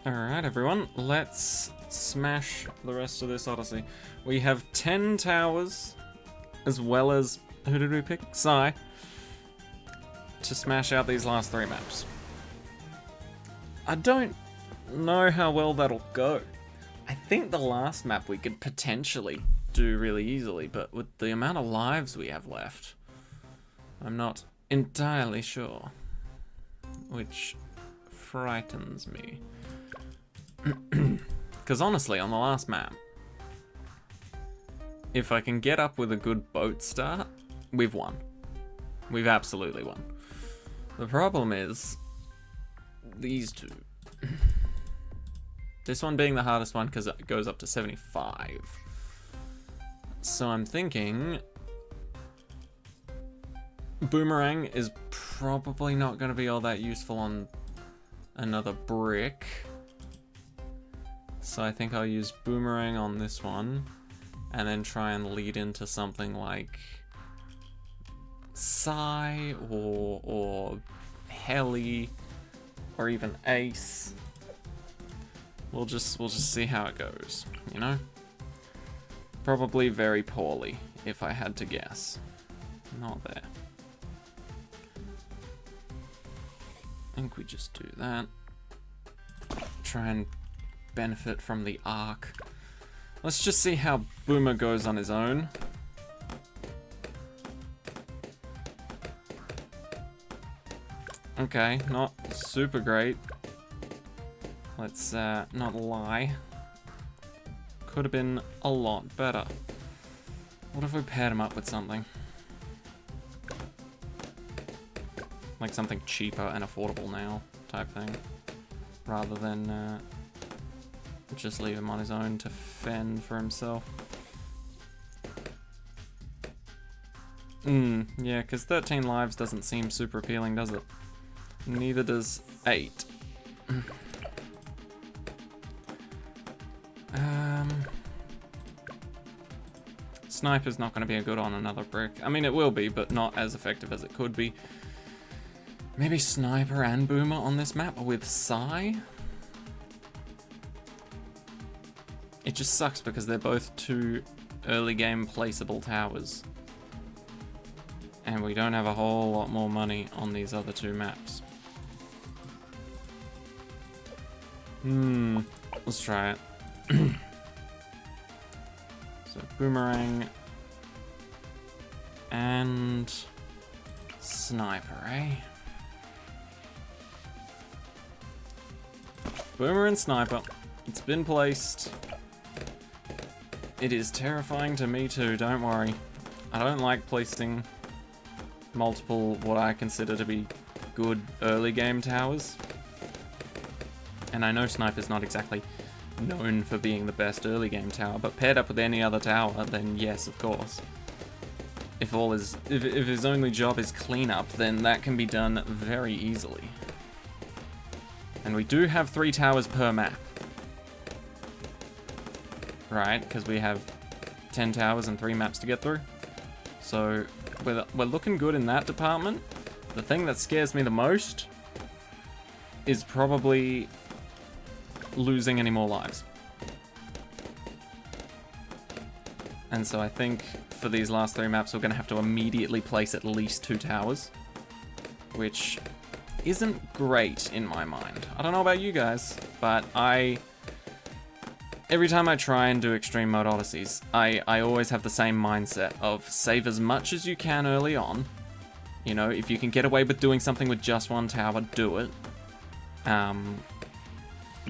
Alright, everyone, let's smash the rest of this Odyssey. We have 10 towers, as well as, who did we pick? Psy, to smash out these last 3 maps. I don't know how well that'll go. I think the last map we could potentially do really easily, but with the amount of lives we have left, I'm not entirely sure, which frightens me. Because honestly, on the last map, if I can get up with a good boat start, we've won. We've absolutely won. The problem is these two. This one being the hardest one because it goes up to 75. So I'm thinking Boomerang is probably not going to be all that useful on another brick. So I think I'll use Boomerang on this one and then try and lead into something like Psy or Heli or even Ace. We'll just see how it goes, you know? Probably very poorly, if I had to guess. Not there. I think we just do that. Try and benefit from the arc. Let's just see how Boomer goes on his own. Okay, not super great. Let's not lie. Could have been a lot better. What if we paired him up with something? Like something cheaper and affordable now type thing. Rather than just leave him on his own to fend for himself. Yeah, because 13 lives doesn't seem super appealing, does it? Neither does 8. Sniper's not going to be a good on another brick. I mean, it will be, but not as effective as it could be. Maybe Sniper and Boomer on this map with Psy? It just sucks because they're both 2 early game placeable towers. And we don't have a whole lot more money on these other 2 maps. Let's try it. So Boomerang and Sniper, eh? Boomer and Sniper. It's been placed. It is terrifying to me too, don't worry. I don't like placing multiple what I consider to be good early game towers. And I know Sniper's not exactly known for being the best early game tower, but paired up with any other tower, then yes, of course. If his only job is cleanup, then that can be done very easily. And we do have 3 towers per map. Right, because we have 10 towers and 3 maps to get through. So we're looking good in that department. The thing that scares me the most is probably losing any more lives. And so I think for these last 3 maps we're going to have to immediately place at least 2 towers, which isn't great in my mind. I don't know about you guys, but every time I try and do extreme mode Odysseys, I always have the same mindset of save as much as you can early on. You know, if you can get away with doing something with just 1 tower, do it.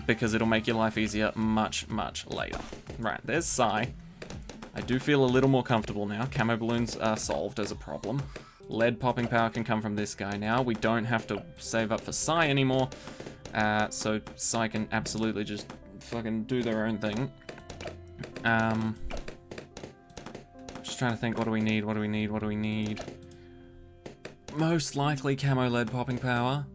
Because it'll make your life easier much, much later. Right, there's Psy. I do feel a little more comfortable now. Camo balloons are solved as a problem. Lead popping power can come from this guy now. We don't have to save up for Psy anymore. So Psy can absolutely just fucking do their own thing. Just trying to think, what do we need? What do we need? What do we need? Most likely camo lead popping power.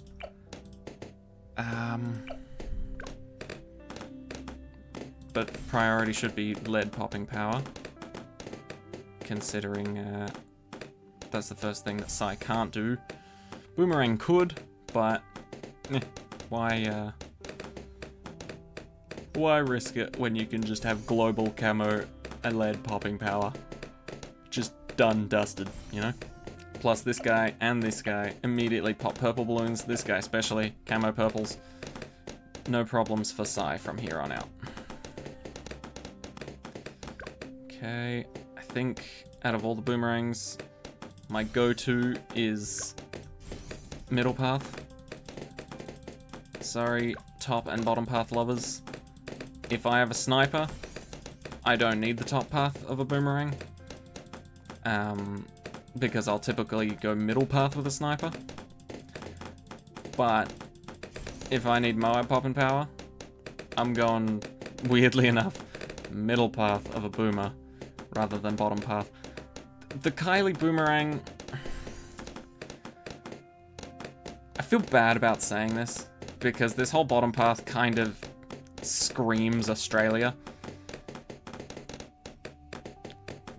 But priority should be lead popping power, considering that's the first thing that Psy can't do. Boomerang could, but why Why risk it when you can just have global camo and lead popping power? Just done, dusted, you know? Plus this guy and this guy immediately pop purple balloons. This guy especially, camo purples. No problems for Psy from here on out. Okay, I think out of all the boomerangs, my go-to is middle path. Sorry, top and bottom path lovers. If I have a sniper, I don't need the top path of a boomerang. Because I'll typically go middle path with a sniper. But if I need Moab pop and power, I'm going, weirdly enough, middle path of a boomer rather than bottom path. The Kylie boomerang, I feel bad about saying this because this whole bottom path kind of screams Australia.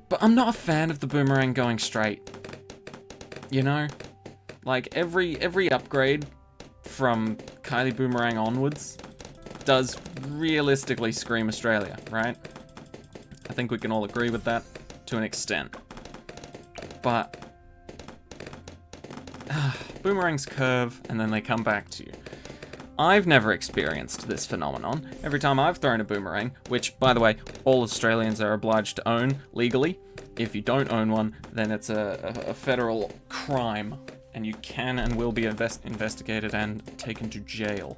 But I'm not a fan of the boomerang going straight. You know? Like, every upgrade from Kylie Boomerang onwards does realistically scream Australia, right? I think we can all agree with that to an extent. But boomerangs curve and then they come back to you. I've never experienced this phenomenon. Every time I've thrown a boomerang, which, by the way, all Australians are obliged to own legally. If you don't own one, then it's a federal crime, and you can and will be investigated and taken to jail.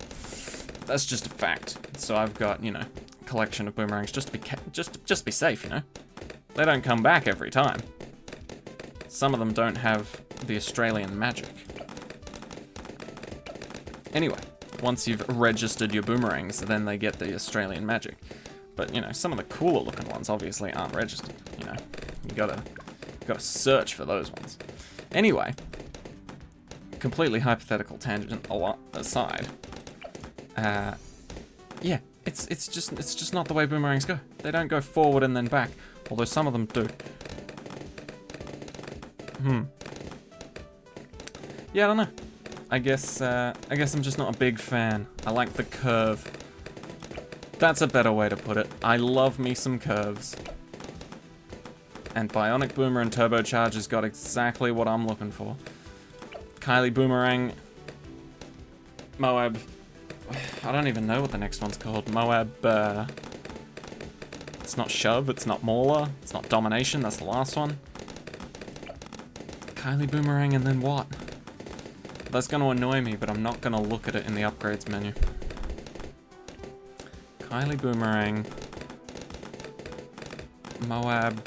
That's just a fact. So I've got, you know, a collection of boomerangs just to be safe, you know. They don't come back every time. Some of them don't have the Australian magic. Anyway. Once you've registered your boomerangs, then they get the Australian magic. But, you know, some of the cooler looking ones obviously aren't registered, you know. You gotta search for those ones. Anyway, completely hypothetical tangent a lot aside. Yeah, it's just not the way boomerangs go. They don't go forward and then back, although some of them do. Yeah, I don't know. I guess I'm just not a big fan. I like the curve. That's a better way to put it. I love me some curves. And Bionic Boomer and Turbocharger's got exactly what I'm looking for. Kylie Boomerang. Moab. I don't even know what the next one's called. Moab, it's not Shove, it's not Mauler, it's not Domination, that's the last one. Kylie Boomerang and then what? That's going to annoy me, but I'm not going to look at it in the upgrades menu. Kylie Boomerang. Moab.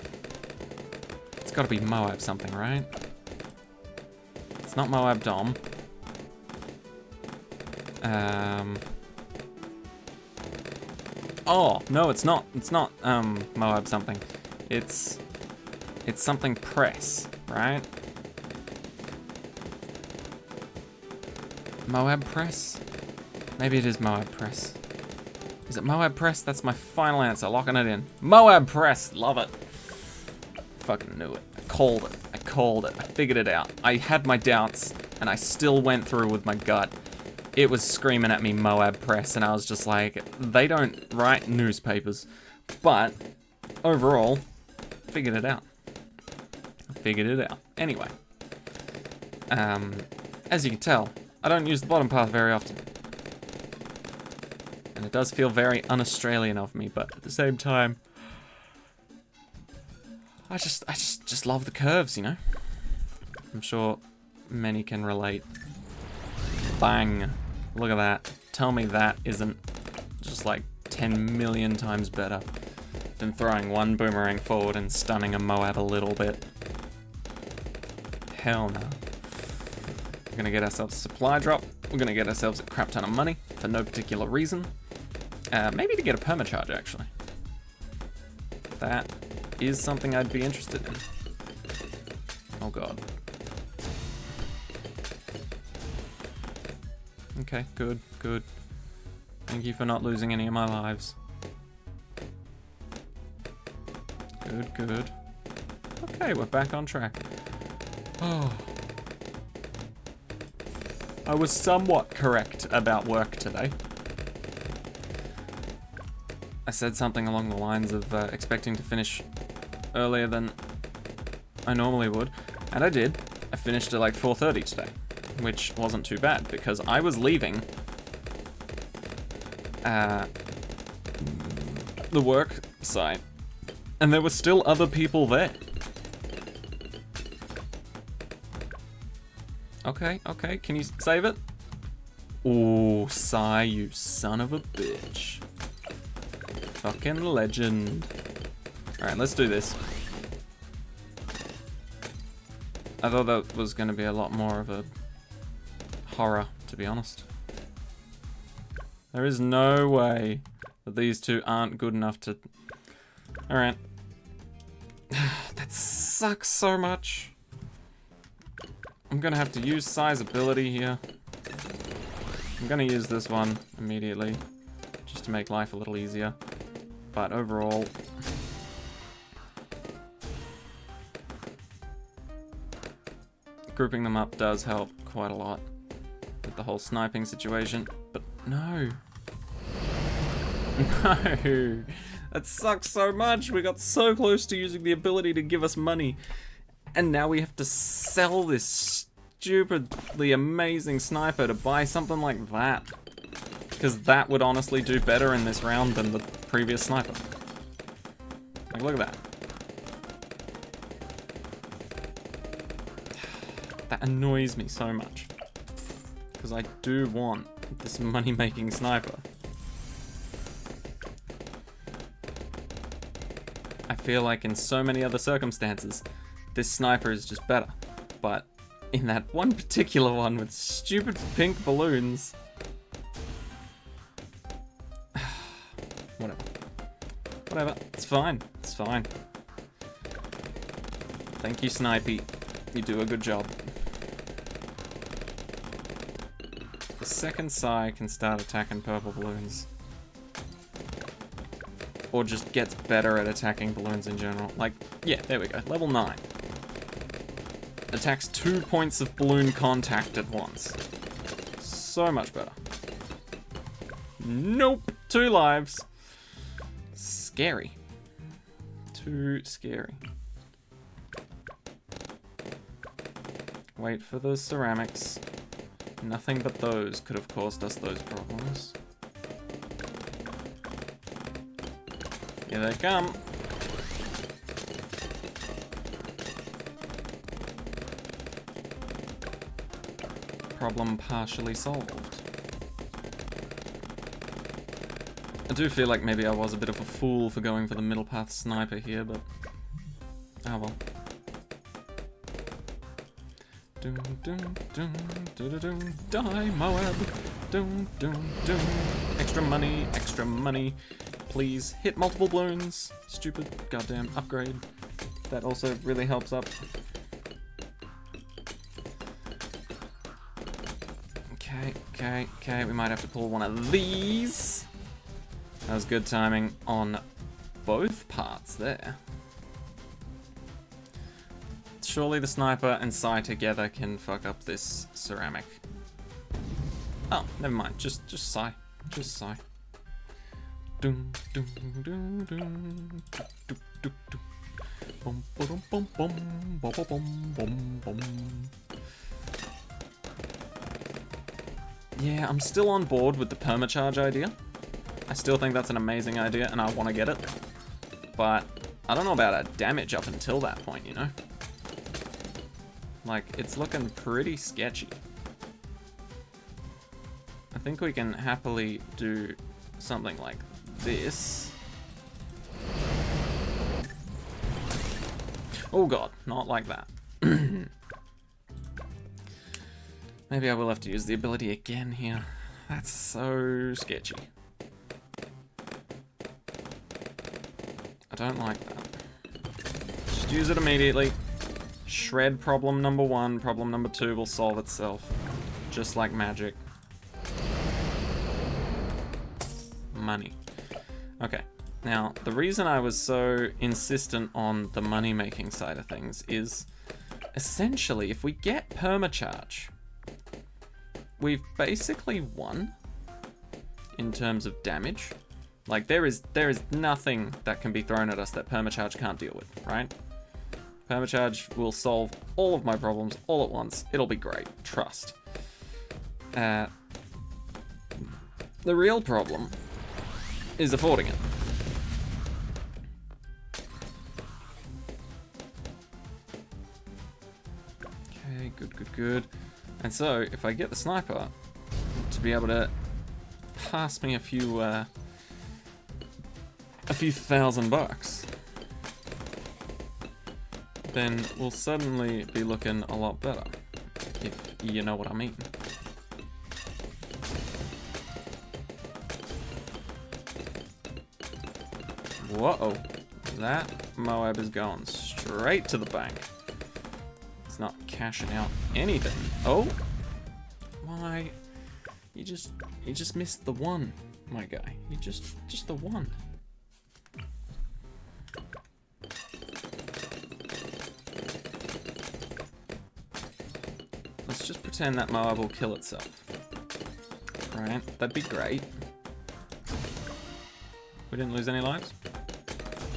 It's got to be Moab something, right? It's not Moab Dom. Oh, no, it's not. It's not, Moab something. It's something Press, right? Moab Press? Maybe it is Moab Press. Is it Moab Press? That's my final answer. Locking it in. Moab Press! Love it. Fucking knew it. I called it. I called it. I figured it out. I had my doubts, and I still went through with my gut. It was screaming at me Moab Press, and I was just like, they don't write newspapers. But, overall, figured it out. I figured it out. Anyway. As you can tell, I don't use the bottom path very often. And it does feel very un-Australian of me, but at the same time, I just love the curves, you know? I'm sure many can relate. Bang. Look at that. Tell me that isn't just like 10 million times better than throwing one boomerang forward and stunning a Moab a little bit. Hell no. We're gonna get ourselves a supply drop. We're gonna get ourselves a crap ton of money for no particular reason. Maybe to get a permacharge, actually. That is something I'd be interested in. Oh god. Okay, good, good. Thank you for not losing any of my lives. Good, good. Okay, we're back on track. Oh. I was somewhat correct about work today. I said something along the lines of expecting to finish earlier than I normally would, and I did. I finished at like 4:30 today, which wasn't too bad because I was leaving the work site and there were still other people there. Okay, okay, can you save it? Oh, Sai, you son of a bitch. Fucking legend. Alright, let's do this. I thought that was going to be a lot more of a horror, to be honest. There is no way that these two aren't good enough to... Alright. That sucks so much. I'm going to have to use Sai's ability here. I'm going to use this one immediately, just to make life a little easier. But overall... grouping them up does help quite a lot with the whole sniping situation, but no. No! That sucks so much! We got so close to using the ability to give us money, and now we have to sell this stupidly amazing sniper to buy something like that. Because that would honestly do better in this round than the previous sniper. Like, look at that. That annoys me so much. Because I do want this money-making sniper. I feel like in so many other circumstances, this sniper is just better. But in that one particular one with stupid pink balloons... Whatever. Whatever. It's fine. It's fine. Thank you, Snipey. You do a good job. The second Sai can start attacking purple balloons. Or just gets better at attacking balloons in general. Like, yeah, there we go. Level 9. Attacks 2 points of balloon contact at once. So much better. Nope. 2 lives. Scary. Too scary. Wait for the ceramics. Nothing but those could have caused us those problems. Here they come. Problem partially solved. I do feel like maybe I was a bit of a fool for going for the middle path sniper here, but... oh well. Doom, doom, doom, doom, doom, die, Moab. Doom, doom, doom. Extra money, extra money. Please hit multiple balloons. Stupid goddamn upgrade. That also really helps up. Okay, okay, okay. We might have to pull one of these. That was good timing on both parts there. Surely the sniper and Sai together can fuck up this ceramic. Oh, never mind. Just Sai. Just Sai. Doom, doom, doom, doom. Doom, doom, doom. Bum, ba-dum, bum, bum, bum, bum, bum, bum. Yeah, I'm still on board with the permacharge idea. I still think that's an amazing idea and I want to get it. But I don't know about a damage up until that point, you know? Like, it's looking pretty sketchy. I think we can happily do something like this. Oh god, not like that. Maybe I will have to use the ability again here. That's so sketchy. I don't like that. Just use it immediately. Shred problem number 1, problem number 2 will solve itself. Just like magic. Money. Okay, now the reason I was so insistent on the money-making side of things is essentially if we get permacharge, we've basically won in terms of damage Like, there is nothing that can be thrown at us that permacharge can't deal with, right? Permacharge will solve all of my problems all at once. It'll be great. Trust. The real problem is affording it. Okay, good. And so, if I get the sniper to be able to pass me a few $1,000, then we'll suddenly be looking a lot better, if you know what I mean. Whoa, that Moab is going straight to the bank. It's not cashing out anything. Oh, why? You just missed the one, my guy. You just the one. Let's just pretend that Moab will kill itself. Right, that'd be great. We didn't lose any lives?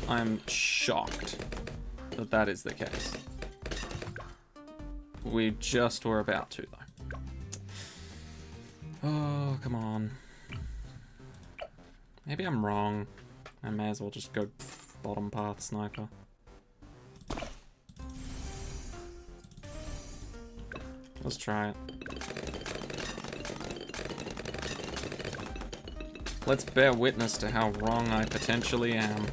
I'm shocked that that is the case. We just were about to, though. Oh, come on. Maybe I'm wrong. I may as well just go bottom path sniper. Let's try it. Let's bear witness to how wrong I potentially am.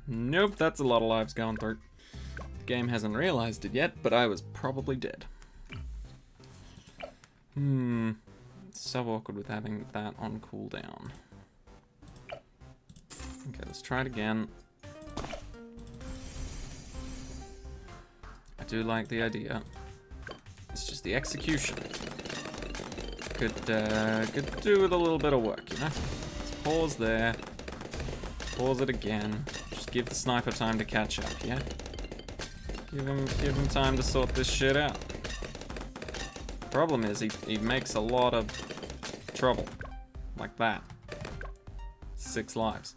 Nope, that's a lot of lives going through. The game hasn't realized it yet, but I was probably dead. It's so awkward with having that on cooldown. Okay, let's try it again. I do like the idea. It's just the execution. Could do with a little bit of work, you know? Let's pause there. Pause it again. Just give the sniper time to catch up, yeah? Give him time to sort this shit out. Problem is, he makes a lot of trouble. Like that. 6 lives.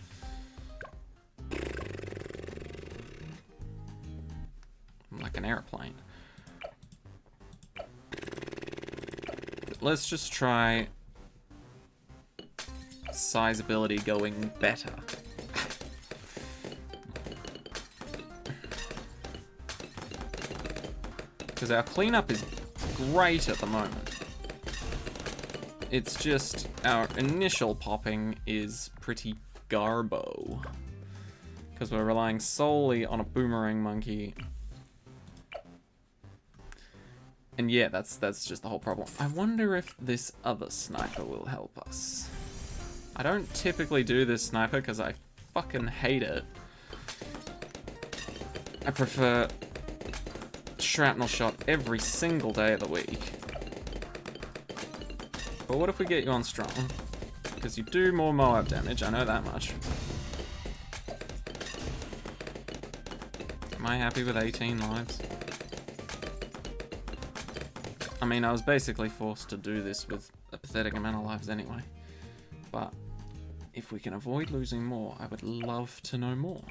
Like an airplane. Let's just try sizeability going better. Because our cleanup is great at the moment. It's just our initial popping is pretty garbo. Because we're relying solely on a boomerang monkey. And yeah, that's just the whole problem. I wonder if this other sniper will help us. I don't typically do this sniper because I fucking hate it. I prefer shrapnel shot every single day of the week. But what if we get you on strong? Because you do more Moab damage, I know that much. Am I happy with 18 lives? I mean, I was basically forced to do this with a pathetic amount of lives anyway. But if we can avoid losing more, I would love to know more.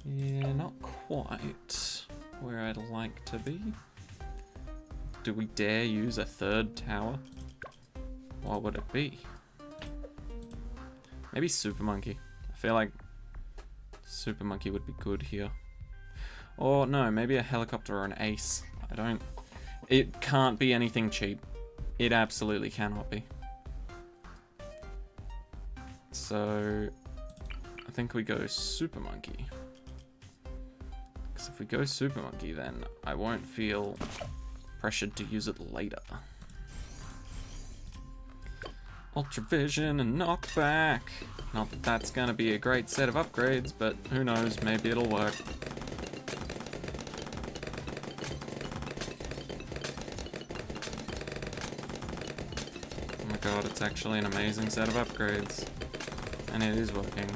Yeah, not quite where I'd like to be. Do we dare use a third tower? What would it be? Maybe Super Monkey. I feel like Super Monkey would be good here. Or no, maybe a helicopter or an ace. It can't be anything cheap. It absolutely cannot be. So I think we go Super Monkey. Because if we go Super Monkey, then I won't feel pressured to use it later. Ultra Vision and Knockback. Not that that's gonna be a great set of upgrades, but who knows, maybe it'll work. Oh my god, it's actually an amazing set of upgrades. And it is working.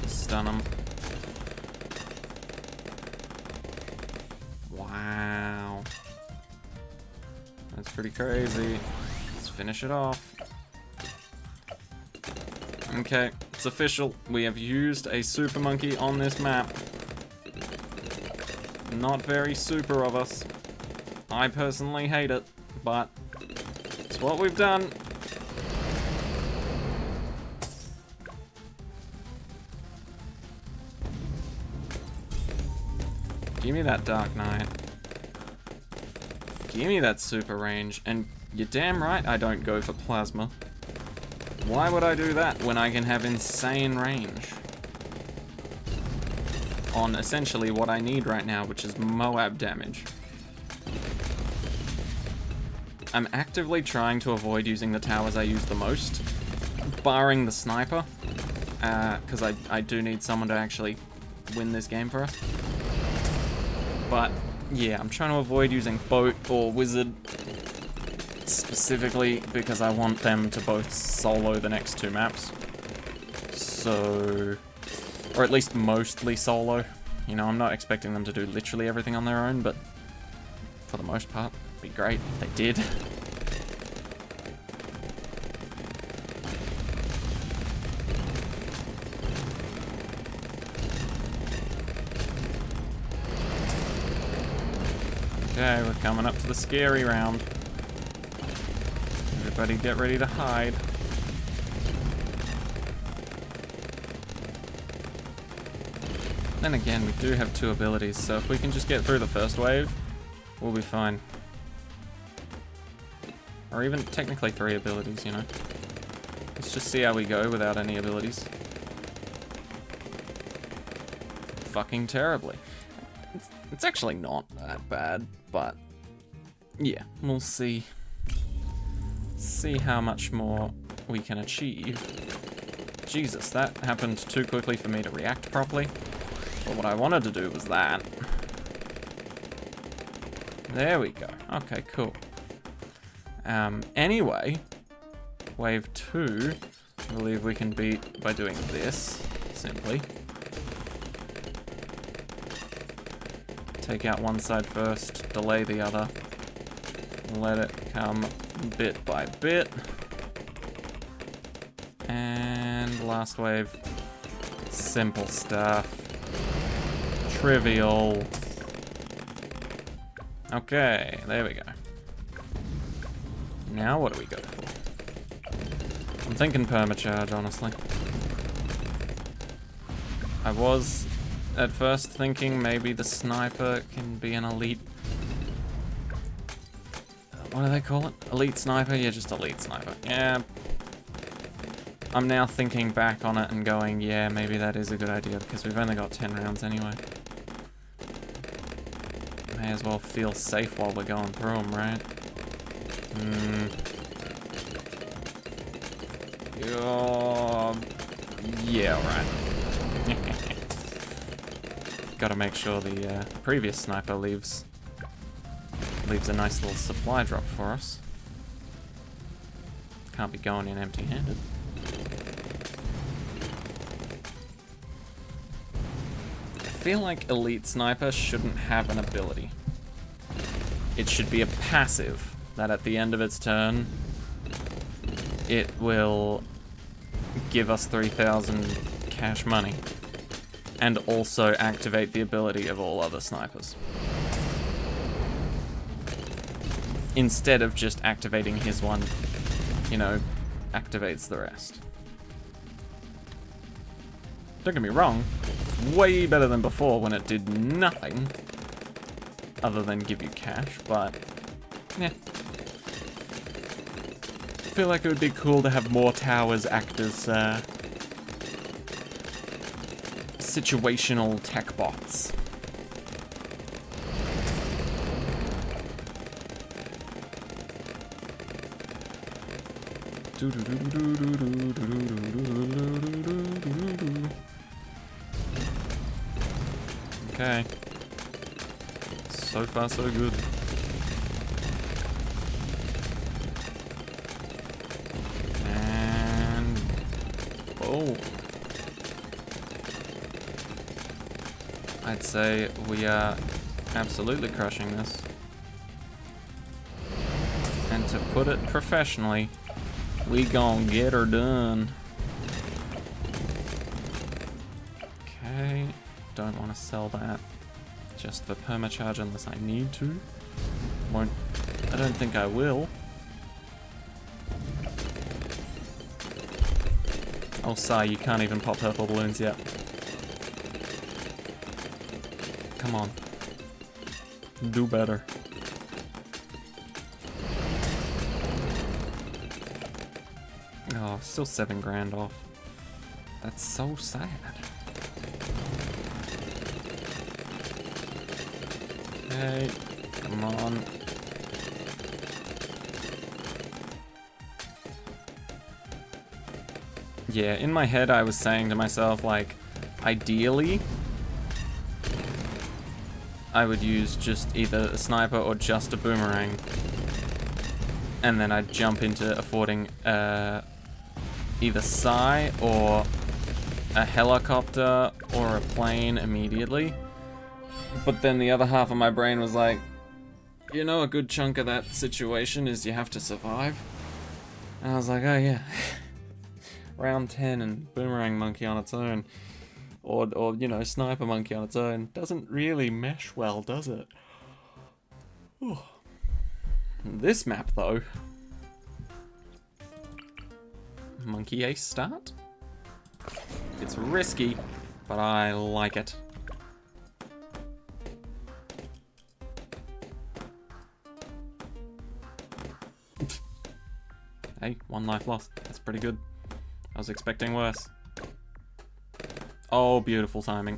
Stun him. Wow. That's pretty crazy. Let's finish it off. Okay, it's official. We have used a super monkey on this map. Not very super of us. I personally hate it, but it's what we've done. Give me that Dark Knight. Give me that super range. And you're damn right I don't go for plasma. Why would I do that when I can have insane range? On essentially what I need right now, which is Moab damage. I'm actively trying to avoid using the towers I use the most, barring the sniper, because I do need someone to actually win this game for us. But yeah, I'm trying to avoid using boat or wizard, specifically because I want them to both solo the next two maps. So, or at least mostly solo. You know, I'm not expecting them to do literally everything on their own, but for the most part, it'd be great if they did. Okay, we're coming up to the scary round. Everybody get ready to hide. Then again, we do have two abilities, so if we can just get through the first wave, we'll be fine. Or even technically 3 abilities, you know. Let's just see how we go without any abilities. Fucking terribly. It's actually not that bad, but yeah, we'll see. See how much more we can achieve. Jesus, that happened too quickly for me to react properly. But what I wanted to do was that. There we go. Okay, cool. Anyway, wave 2, I believe we can beat by doing this, simply. Take out one side first, delay the other, let it come bit by bit. And last wave, simple stuff. Trivial. Okay, there we go. Now what do we go for? I'm thinking permacharge, honestly. I was at first thinking maybe the sniper can be an elite... What do they call it? Elite sniper? Yeah, just elite sniper. Yeah. I'm now thinking back on it and going, yeah, maybe that is a good idea because we've only got 10 rounds anyway. May as well feel safe while we're going through them, right? Yeah, right. Gotta make sure the previous sniper leaves a nice little supply drop for us. Can't be going in empty-handed. I feel like elite sniper shouldn't have an ability. It should be a passive that at the end of its turn it will give us 3,000 cash money and also activate the ability of all other snipers. Instead of just activating his one, you know, activates the rest. Don't get me wrong, way better than before when it did nothing other than give you cash, but yeah. I feel like it would be cool to have more towers act as situational tech bots. Okay. So far, so good. And Oh. I'd say we are absolutely crushing this. And to put it professionally, we gon' get her done. Okay, don't want to sell that just for permacharge unless I need to. I don't think I will. Oh, sigh, you can't even pop purple balloons yet. Come on. Do better. Oh, still 7 grand off. That's so sad. Okay, come on. Yeah, in my head I was saying to myself, like, ideally, I would use just either a sniper or just a boomerang. And then I'd jump into affording either Psy or a helicopter or a plane immediately. But then the other half of my brain was like, you know, a good chunk of that situation is you have to survive. And I was like, oh yeah. Round 10 and Boomerang Monkey on its own, or you know, Sniper Monkey on its own, doesn't really mesh well, does it? Ooh. This map, though. Monkey Ace start? It's risky, but I like it. Hey, 1 life lost. That's pretty good. I was expecting worse. Oh, beautiful timing.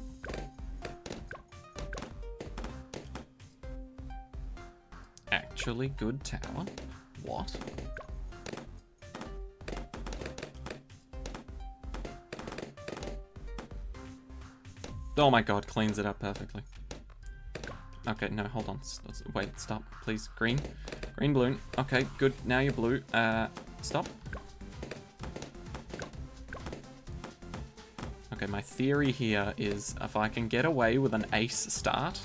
Actually good tower. What? Oh my god, cleans it up perfectly. Okay, no, hold on. Wait, stop, please. Green. Green balloon. Okay, good. Now you're blue. Stop. Okay, my theory here is if I can get away with an ace start,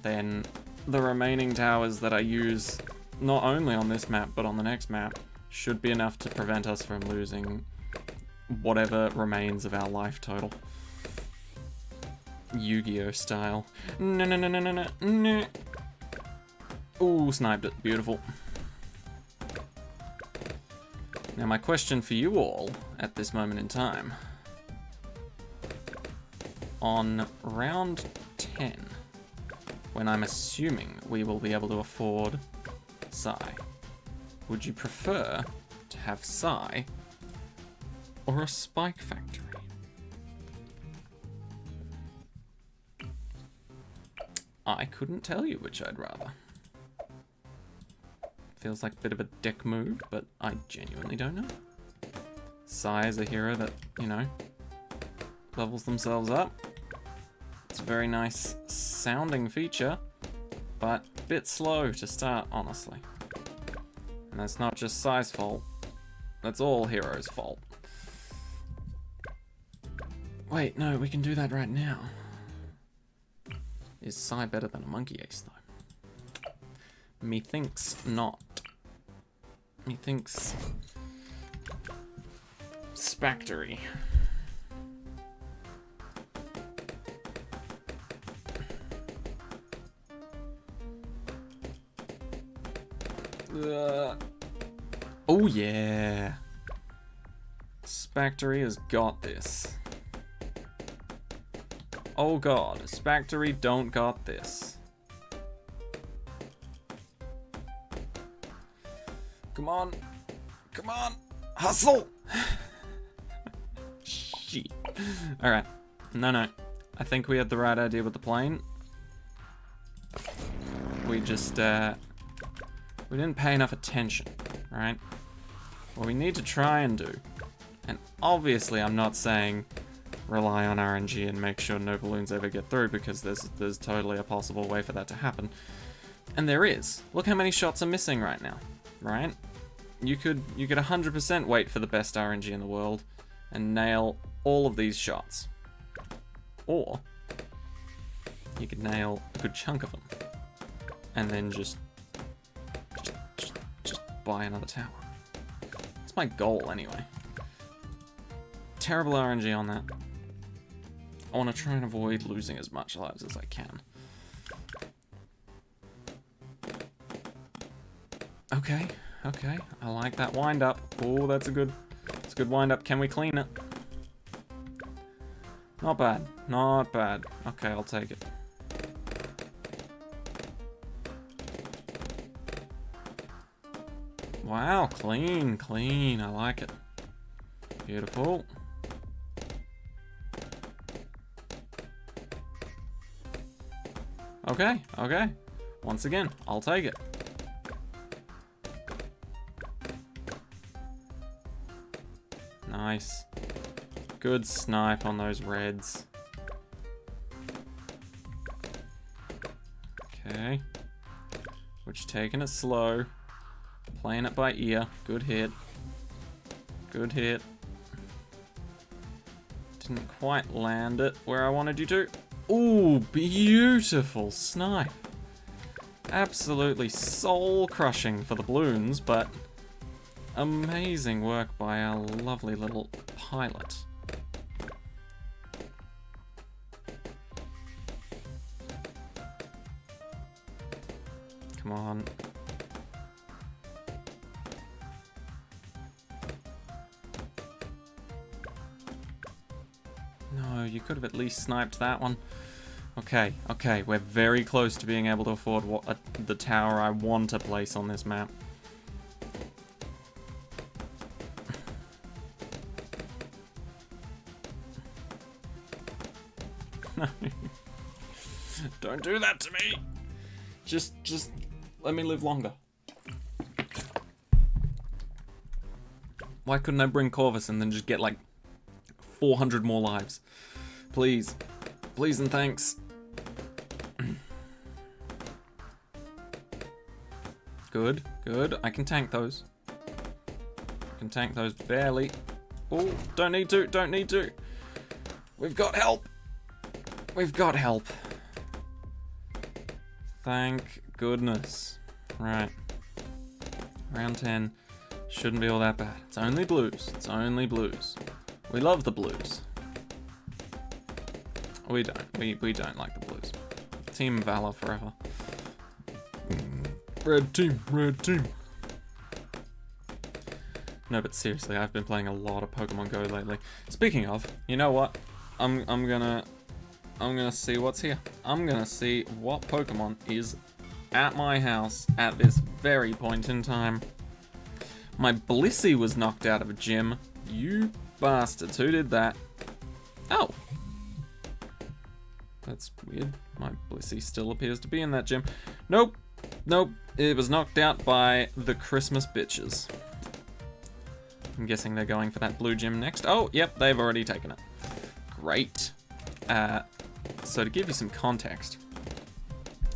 then the remaining towers that I use, not only on this map, but on the next map, should be enough to prevent us from losing whatever remains of our life total. Yu-Gi-Oh style. No, no, no, no, no, no, no. Ooh, sniped it. Beautiful. Now my question for you all at this moment in time. On round 10, when I'm assuming we will be able to afford Psy, would you prefer to have Psy or a Spike Factory? I couldn't tell you which I'd rather. Feels like a bit of a dick move, but I genuinely don't know. Psy is a hero that, you know, levels themselves up. It's a very nice sounding feature, but a bit slow to start, honestly. And that's not just Psy's fault. That's all heroes' fault. Wait, no, we can do that right now. Is Psy better than a Monkey Ace, though? Methinks not. Methinks Spectory. Oh yeah. Spectory has got this. Oh god, Spectory don't got this. Come on. Come on. Hustle! Shit. Alright. No. I think we had the right idea with the plane. We just, we didn't pay enough attention, right? What we need to try and do, and obviously I'm not saying rely on RNG and make sure no balloons ever get through, because there's totally a possible way for that to happen. And there is. Look how many shots are missing right now, right? You could 100% wait for the best RNG in the world, and nail all of these shots. Or you could nail a good chunk of them and then just buy another tower. That's my goal anyway. Terrible RNG on that. I want to try and avoid losing as much lives as I can. Okay, okay. I like that wind up. Oh, that's a good wind up. Can we clean it? Not bad. Not bad. Okay, I'll take it. Wow, clean, clean. I like it. Beautiful. Okay, okay. Once again, I'll take it. Nice. Good snipe on those reds. Okay. We're just taking it slow. Playing it by ear. Good hit. Good hit. Didn't quite land it where I wanted you to. Ooh, beautiful snipe. Absolutely soul-crushing for the balloons, but amazing work by our lovely little pilot. Come on. No, you could have at least sniped that one. Okay, okay, we're very close to being able to afford the tower I want to place on this map. No. Don't do that to me! Just let me live longer. Why couldn't I bring Corvus and then just get like 400 more lives? Please. Please and thanks. Good, good. I can tank those. I can tank those barely. Oh, don't need to, don't need to. We've got help. We've got help. Thank goodness. Right. Round 10. Shouldn't be all that bad. It's only blues. It's only blues. We love the blues. We don't. We don't like the blues. Team Valor forever. Red team, red team. No, but seriously, I've been playing a lot of Pokemon Go lately. Speaking of, you know what? I'm gonna see what's here. I'm gonna see what Pokemon is at my house at this very point in time. My Blissey was knocked out of a gym. You bastards, who did that? Oh. That's weird. My Blissey still appears to be in that gym. Nope. Nope. It was knocked out by the Christmas bitches. I'm guessing they're going for that blue gym next. Oh, yep, they've already taken it. Great. So to give you some context,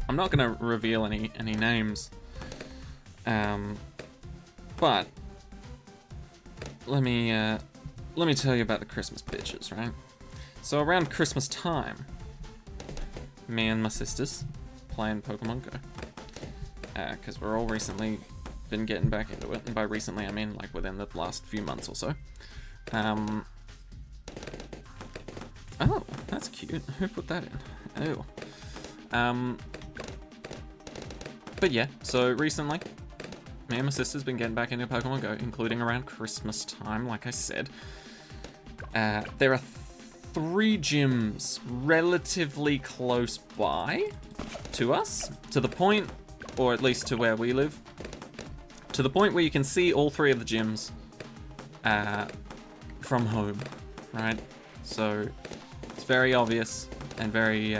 I'm not going to reveal any names, but let me tell you about the Christmas bitches, right? So around Christmas time, me and my sisters playing Pokemon Go, because we're all recently been getting back into it, and by recently I mean like within the last few months or so. Oh, that's cute. Who put that in? Oh. But yeah, so recently, me and my sister's been getting back into Pokemon Go, including around Christmas time, like I said. There are 3 gyms relatively close by to us, to the point, or at least to where we live, to the point where you can see all 3 of the gyms from home, right? So it's very obvious and very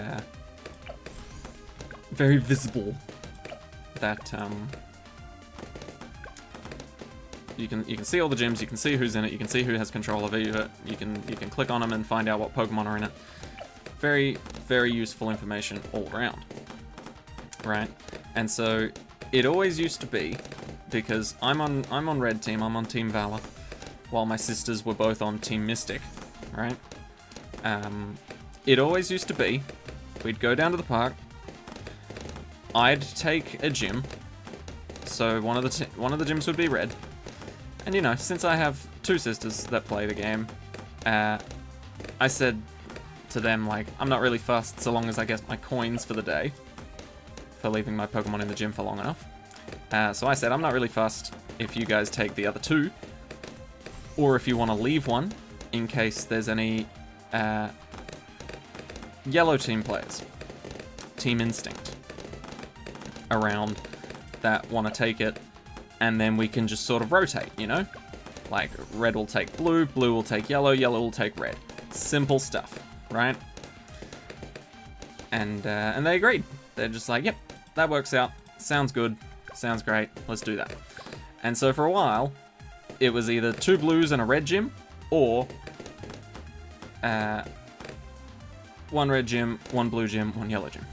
visible that you can see all the gyms, you can see who's in it, you can see who has control of it, you can click on them and find out what Pokemon are in it. Very, very useful information all around, right? And so it always used to be, because I'm on Red Team, I'm on Team Valor, while my sisters were both on Team Mystic, right? It always used to be, we'd go down to the park, I'd take a gym, so one of the gyms would be red, and you know, since I have 2 sisters that play the game, I said to them, like, I'm not really fussed so long as I get my coins for the day, for leaving my Pokemon in the gym for long enough. So I said, I'm not really fussed if you guys take the other 2, or if you want to leave one, in case there's any yellow team players, Team Instinct, around that want to take it, and then we can just sort of rotate, you know? Like, red will take blue, blue will take yellow, yellow will take red. Simple stuff, right? And they agreed. They're just like, yep, that works out. Sounds good. Sounds great. Let's do that. And so for a while, it was either 2 blues and a red gym, or 1 red gym, 1 blue gym, 1 yellow gym.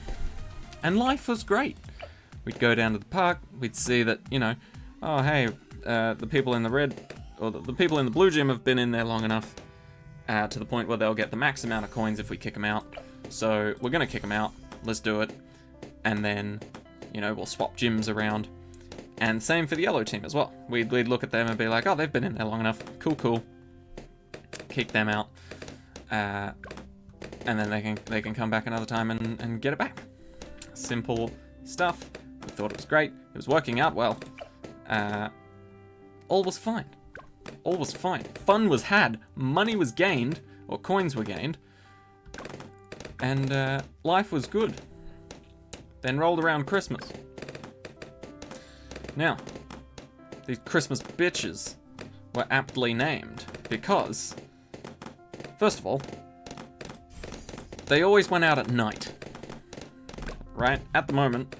And life was great. We'd go down to the park, we'd see that, you know, oh hey, the people in the red, or the people in the blue gym have been in there long enough to the point where they'll get the max amount of coins if we kick them out. So we're gonna kick them out, let's do it. And then, you know, we'll swap gyms around. And same for the yellow team as well. We'd look at them and be like, oh, they've been in there long enough, cool. Kick them out. And then they can come back another time and get it back. Simple stuff. We thought it was great. It was working out well. All was fine. All was fine. Fun was had. Money was gained, or coins were gained. And life was good. Then rolled around Christmas. Now, these Christmas bitches were aptly named because, first of all, they always went out at night. Right? At the moment,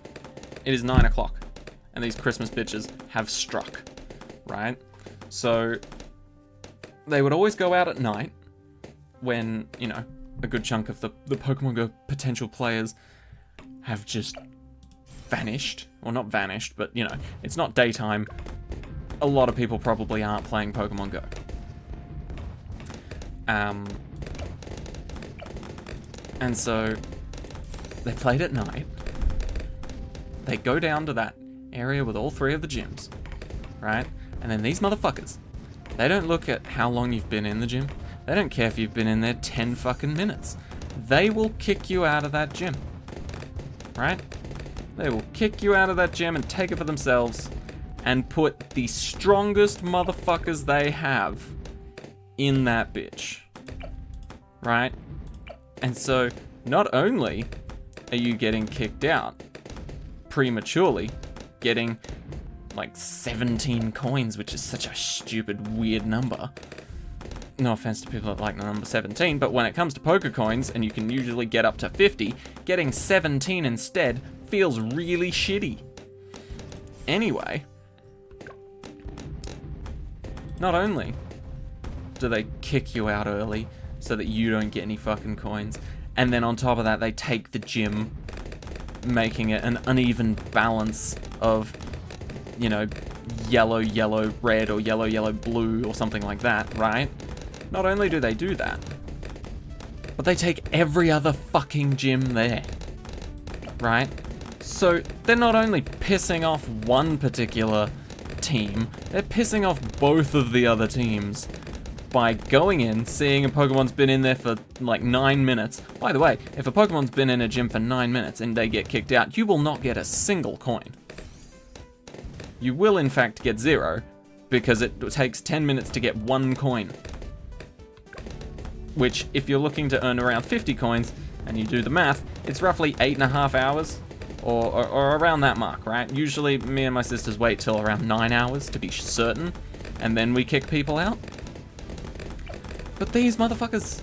it is 9 o'clock, and these Christmas bitches have struck. Right? So, they would always go out at night when, you know, a good chunk of the Pokemon Go potential players have just vanished. Well, not vanished, but, you know, it's not daytime. A lot of people probably aren't playing Pokemon Go. And so, they played at night. They go down to that area with all 3 of the gyms, right? And then these motherfuckers, they don't look at how long you've been in the gym. They don't care if you've been in there 10 fucking minutes. They will kick you out of that gym, right? They will kick you out of that gym and take it for themselves and put the strongest motherfuckers they have in that bitch, right? And so, not only are you getting kicked out prematurely, getting like 17 coins, which is such a stupid, weird number. No offense to people that like the number 17, but when it comes to poker coins, and you can usually get up to 50, getting 17 instead feels really shitty. Anyway, not only do they kick you out early so that you don't get any fucking coins, and then on top of that, they take the gym, making it an uneven balance of, you know, yellow, yellow, red, or yellow, yellow, blue, or something like that, right? Not only do they do that, but they take every other fucking gym there, right? So they're not only pissing off one particular team, they're pissing off both of the other teams by going in, seeing a Pokemon's been in there for like 9 minutes. By the way, if a Pokemon's been in a gym for 9 minutes and they get kicked out, you will not get a single coin. You will in fact get 0, because it takes 10 minutes to get 1 coin. Which, if you're looking to earn around 50 coins, and you do the math, it's roughly 8.5 hours, or around that mark, right? Usually, me and my sisters wait till around 9 hours to be certain, and then we kick people out. But these motherfuckers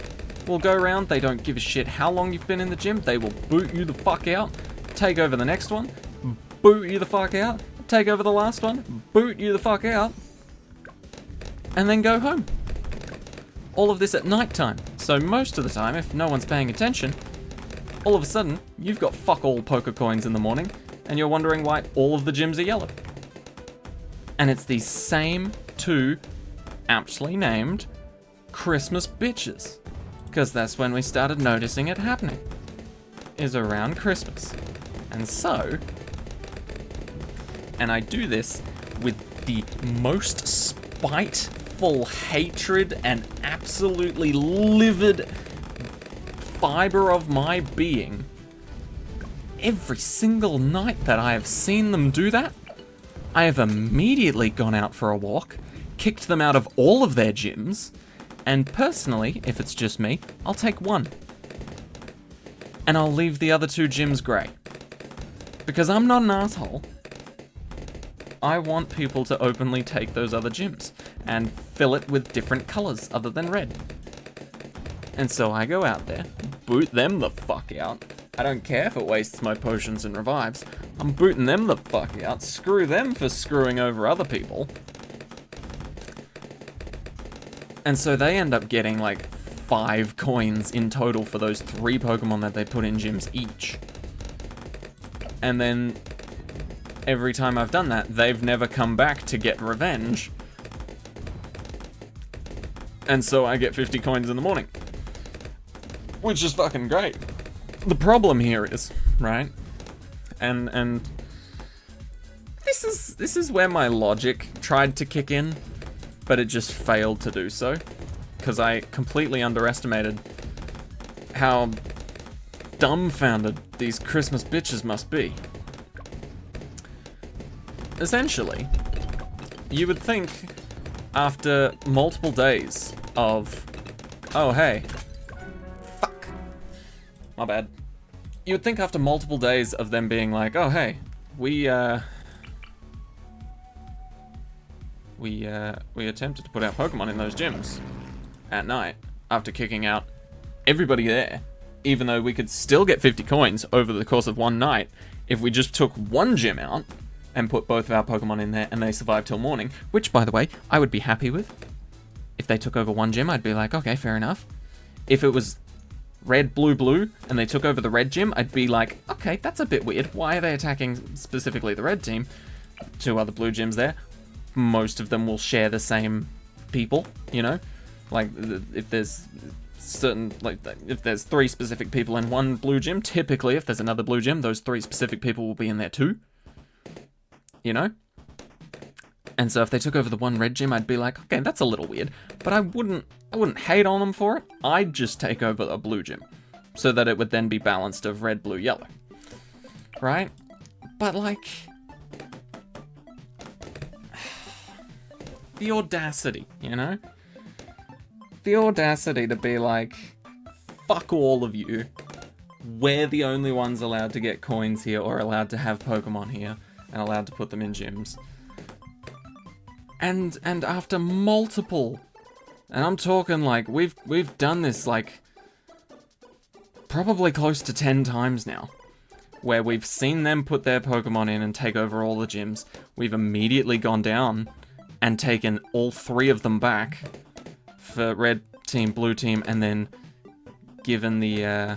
will go around, they don't give a shit how long you've been in the gym, they will boot you the fuck out, take over the next one, boot you the fuck out, take over the last one, boot you the fuck out, and then go home. All of this at night time. So most of the time, if no one's paying attention, all of a sudden, you've got fuck all poker coins in the morning, and you're wondering why all of the gyms are yellow. And it's these same 2 aptly named Christmas Bitches. Because that's when we started noticing it happening. Is around Christmas. And so, and I do this with the most spiteful hatred and absolutely livid fiber of my being. Every single night that I have seen them do that, I have immediately gone out for a walk, kicked them out of all of their gyms, and personally, if it's just me, I'll take one. And I'll leave the other 2 gyms grey. Because I'm not an asshole. I want people to openly take those other gyms and fill it with different colours other than red. And so I go out there, boot them the fuck out. I don't care if it wastes my potions and revives. I'm booting them the fuck out. Screw them for screwing over other people. And so they end up getting like 5 coins in total for those 3 Pokemon that they put in gyms each. And then every time I've done that, they've never come back to get revenge. And so I get 50 coins in the morning. Which is fucking great. The problem here is, right? And this is where my logic tried to kick in, but it just failed to do so. Because I completely underestimated how dumbfounded these Christmas bitches must be. Essentially, you would think after multiple days of, oh hey, fuck, my bad. You would think after multiple days of them being like, oh hey, we attempted to put out Pokemon in those gyms at night after kicking out everybody there, even though we could still get 50 coins over the course of one night if we just took one gym out and put both of our Pokemon in there and they survived till morning, which, by the way, I would be happy with. If they took over one gym, I'd be like, okay, fair enough. If it was red, blue, blue, and they took over the red gym, I'd be like, okay, that's a bit weird. Why are they attacking specifically the red team? 2 other blue gyms there. Most of them will share the same people, you know? Like, if there's certain, like, if there's 3 specific people in one blue gym, typically, if there's another blue gym, those 3 specific people will be in there too. You know? And so if they took over the one red gym, I'd be like, okay, that's a little weird. But I wouldn't hate on them for it. I'd just take over a blue gym. So that it would then be balanced of red, blue, yellow. Right? But like, the audacity, you know? The audacity to be like, fuck all of you. We're the only ones allowed to get coins here or allowed to have Pokemon here and allowed to put them in gyms. And after multiple, and I'm talking like, we've done this like probably close to 10 times now, where we've seen them put their Pokemon in and take over all the gyms. We've immediately gone down and taken all 3 of them back for red team, blue team, and then given the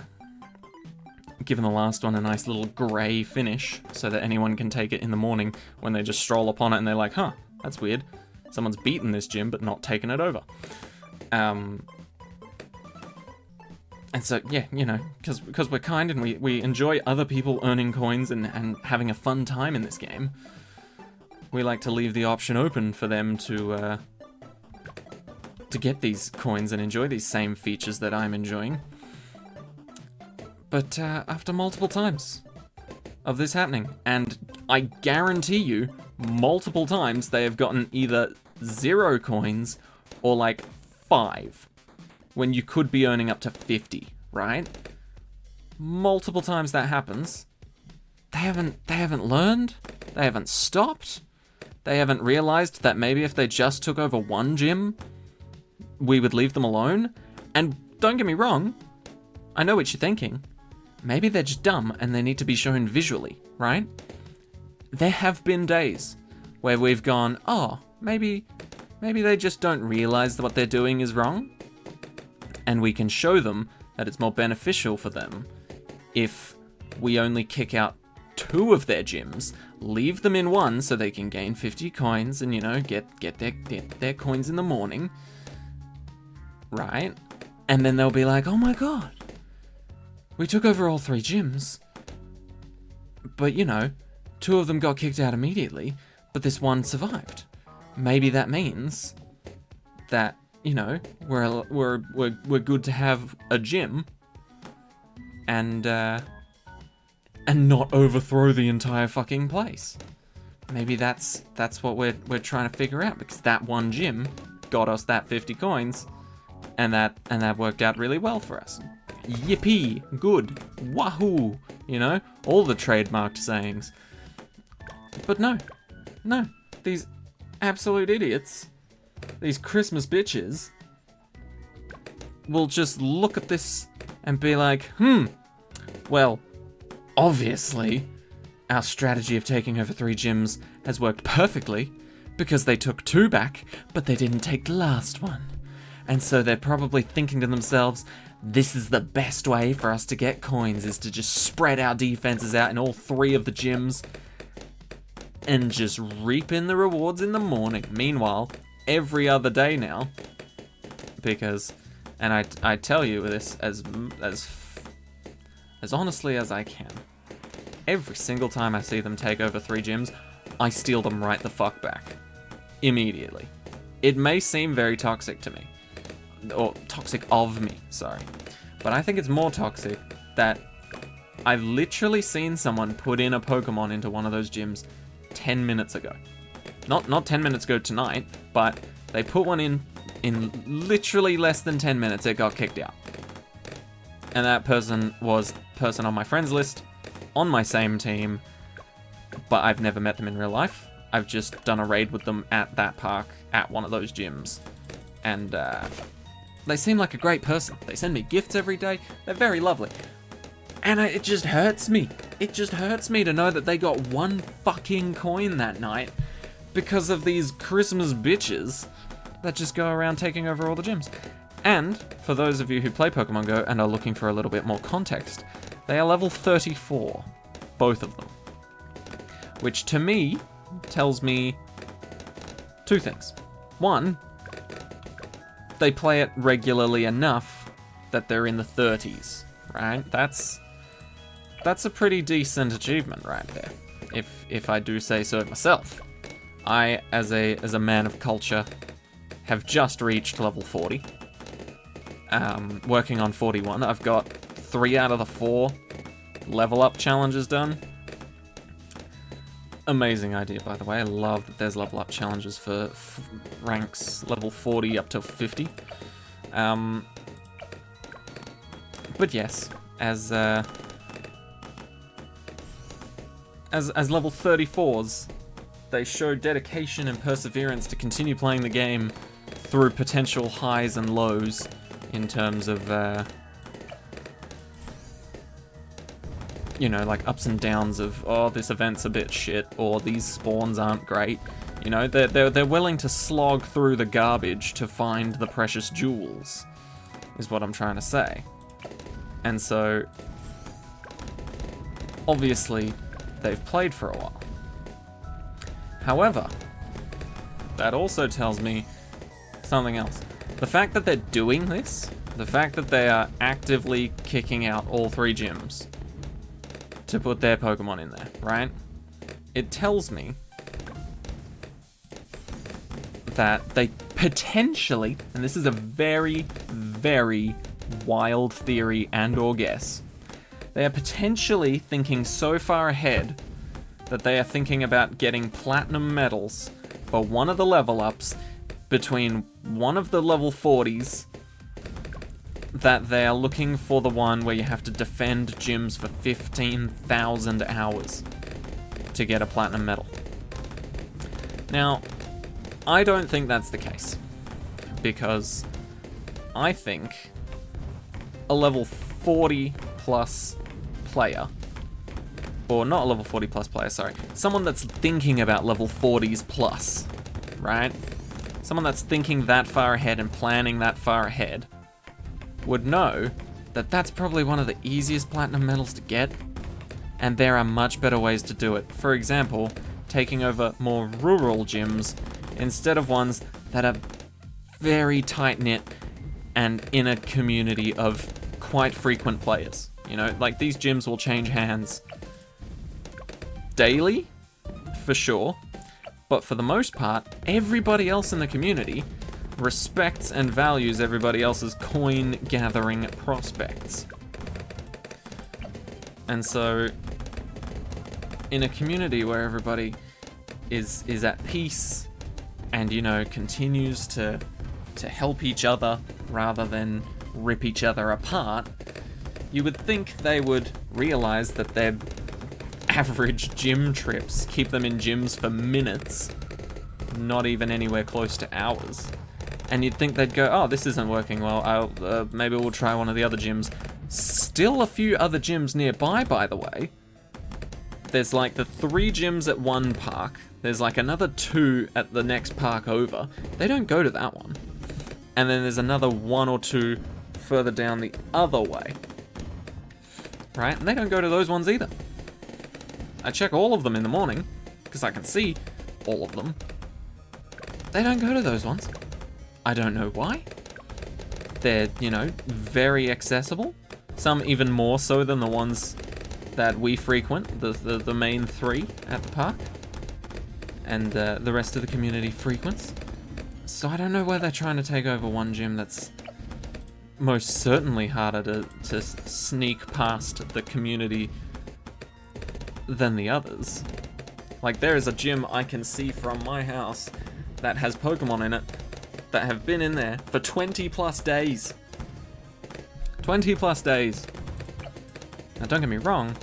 last one a nice little grey finish so that anyone can take it in the morning when they just stroll upon it and they're like, huh, that's weird. Someone's beaten this gym but not taken it over. And so, yeah, you know, because we're kind and we enjoy other people earning coins and having a fun time in this game, we like to leave the option open for them to get these coins and enjoy these same features that I'm enjoying. But after multiple times of this happening, and I guarantee you, multiple times they have gotten either 0 coins or like 5, when you could be earning up to 50, right? Multiple times that happens. They haven't learned. They haven't stopped. They haven't realized that maybe if they just took over one gym, we would leave them alone. And don't get me wrong, I know what you're thinking. Maybe they're just dumb and they need to be shown visually, right? There have been days where we've gone, oh, maybe they just don't realize that what they're doing is wrong. And we can show them that it's more beneficial for them if we only kick out 2 of their gyms, leave them in one so they can gain 50 coins and, you know, get their coins in the morning, right? And then they'll be like, oh my god, we took over all 3 gyms, but, you know, 2 of them got kicked out immediately, but this one survived. Maybe that means that, you know, we're good to have a gym and not overthrow the entire fucking place. Maybe that's what we're trying to figure out, because that one gym got us that 50 coins, and that worked out really well for us. Yippee, good, wahoo, you know, all the trademarked sayings. But no, these absolute idiots, these Christmas bitches, will just look at this and be like, well, obviously, our strategy of taking over 3 gyms has worked perfectly, because they took 2 back, but they didn't take the last one. And so they're probably thinking to themselves, this is the best way for us to get coins, is to just spread our defenses out in all 3 of the gyms and just reap in the rewards in the morning. Meanwhile, every other day now, because, and I tell you this as honestly as I can, every single time I see them take over 3 gyms, I steal them right the fuck back. Immediately. It may seem very toxic to me. Or toxic of me, sorry. But I think it's more toxic that I've literally seen someone put in a Pokemon into one of those gyms 10 minutes ago. Not 10 minutes ago tonight, but they put one in literally less than 10 minutes, it got kicked out. And that person was a person on my friends list, on my same team, but I've never met them in real life. I've just done a raid with them at that park, at one of those gyms. And they seem like a great person. They send me gifts every day. They're very lovely. And it just hurts me. It just hurts me to know that they got 1 fucking coin that night because of these Christmas bitches that just go around taking over all the gyms. And for those of you who play Pokemon Go and are looking for a little bit more context, they are level 34, both of them. Which to me tells me 2 things. 1, they play it regularly enough that they're in the 30s, right? That's a pretty decent achievement right there, if I do say so myself. I, as a man of culture, have just reached level 40. Working on 41. I've got 3 out of the 4 level up challenges done. Amazing idea, by the way. I love that there's level up challenges for ranks level 40 up to 50. But yes, as level 34s, they show dedication and perseverance to continue playing the game through potential highs and lows in terms of, you know, like ups and downs of, oh, this event's a bit shit, or these spawns aren't great. You know, they're willing to slog through the garbage to find the precious jewels, is what I'm trying to say. And so, obviously, they've played for a while. However, that also tells me something else. The fact that they're doing this, the fact that they are actively kicking out all 3 gyms to put their Pokemon in there, right? It tells me that they potentially, and this is a very, very wild theory and or guess, they are potentially thinking so far ahead that they are thinking about getting platinum medals for one of the level ups between one of the level 40s, that they are looking for the one where you have to defend gyms for 15,000 hours to get a platinum medal. Now, I don't think that's the case, because I think a level 40 plus player, or not a level 40 plus player, sorry, someone that's thinking about level 40s plus, right? Someone that's thinking that far ahead and planning that far ahead would know that that's probably one of the easiest platinum medals to get, And there are much better ways to do it. For example, taking over more rural gyms instead of ones that are very tight-knit and in a community of quite frequent players. You know, like these gyms will change hands daily, for sure, but for the most part, everybody else in the community respects and values everybody else's coin-gathering prospects. And so, in a community where everybody is at peace and, you know, continues to help each other rather than rip each other apart, you would think they would realize that their average gym trips keep them in gyms for minutes, not even anywhere close to hours. And you'd think they'd go, oh, this isn't working well, maybe we'll try one of the other gyms. Still a few other gyms nearby, by the way. There's like the 3 gyms at one park. There's like another 2 at the next park over. They don't go to that one. And then there's another 1 or 2 further down the other way. Right? And they don't go to those ones either. I check all of them in the morning, because I can see all of them. They don't go to those ones. I don't know why. They're, you know, very accessible. Some even more so than the ones that we frequent, the main 3 at the park. And the rest of the community frequents. So I don't know why they're trying to take over one gym that's most certainly harder to sneak past the community than the others. Like, there is a gym I can see from my house that has Pokemon in it that have been in there for 20 plus days. 20 plus days. Now, don't get me wrong,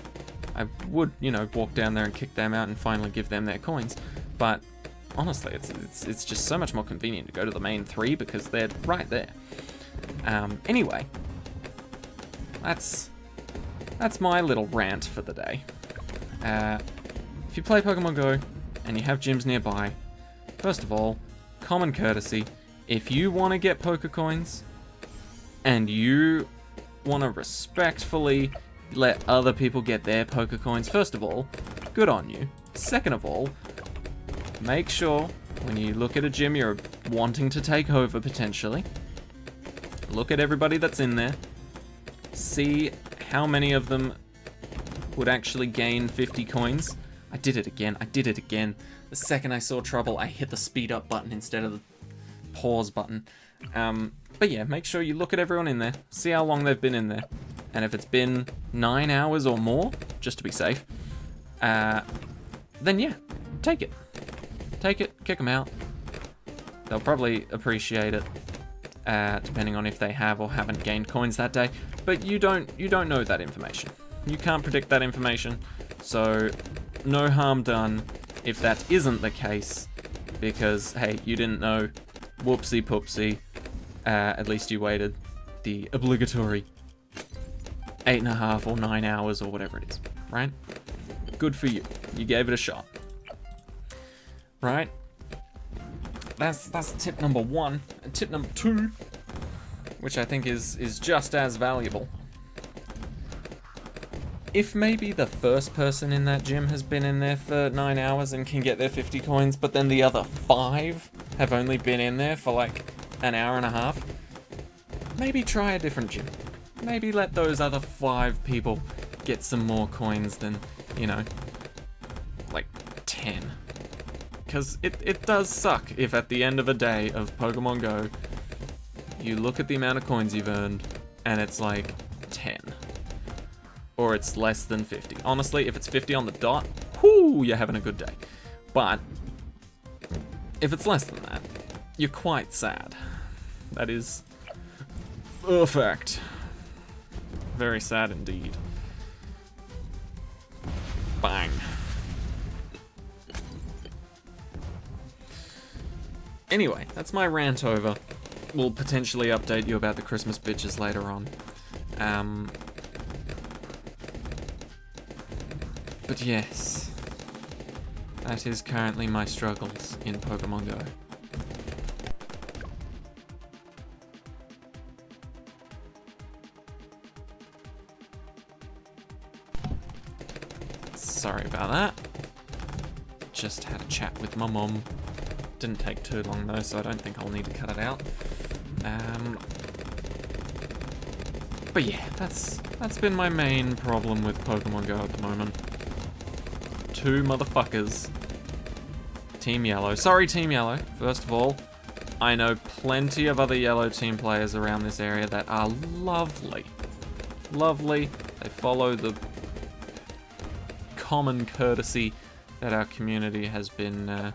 I would, you know, walk down there and kick them out and finally give them their coins, but honestly, it's just so much more convenient to go to the main 3 because they're right there. Anyway, that's my little rant for the day. If you play Pokemon Go and you have gyms nearby, first of all, common courtesy, if you want to get Poke Coins and you want to respectfully let other people get their Poke Coins, first of all, good on you. Second of all, make sure when you look at a gym you're wanting to take over potentially, look at everybody that's in there, see how many of them would actually gain 50 coins. I did it again. The second I saw trouble, I hit the speed up button instead of the pause button. But yeah, make sure you look at everyone in there, see how long they've been in there, and if it's been 9 hours or more, just to be safe, then yeah, take it. Take it, kick them out. They'll probably appreciate it, depending on if they have or haven't gained coins that day. But you don't know that information. You can't predict that information, so no harm done if that isn't the case, because hey, you didn't know, whoopsie poopsie, at least you waited the obligatory 8.5 or 9 hours or whatever it is, right? Good for you. You gave it a shot. Right? That's tip number 1. And tip number 2, which I think is just as valuable. If maybe the first person in that gym has been in there for 9 hours and can get their 50 coins, but then the other 5 have only been in there for like an hour and a half, maybe try a different gym. Maybe let those other 5 people get some more coins than, you know, like 10. Because it does suck if at the end of a day of Pokemon Go, you look at the amount of coins you've earned, and it's like 10. Or it's less than 50. Honestly, if it's 50 on the dot, whoo, you're having a good day. But if it's less than that, you're quite sad. That is a fact. Very sad indeed. Bang. Anyway, that's my rant over. We'll potentially update you about the Christmas bitches later on. But yes, that is currently my struggles in Pokemon Go. Sorry about that. Just had a chat with my mum. Didn't take too long though, so I don't think I'll need to cut it out. But yeah, that's been my main problem with Pokemon Go at the moment. Two motherfuckers. Team Yellow. Sorry, Team Yellow. First of all, I know plenty of other Yellow team players around this area that are lovely. Lovely. They follow the common courtesy that our community has been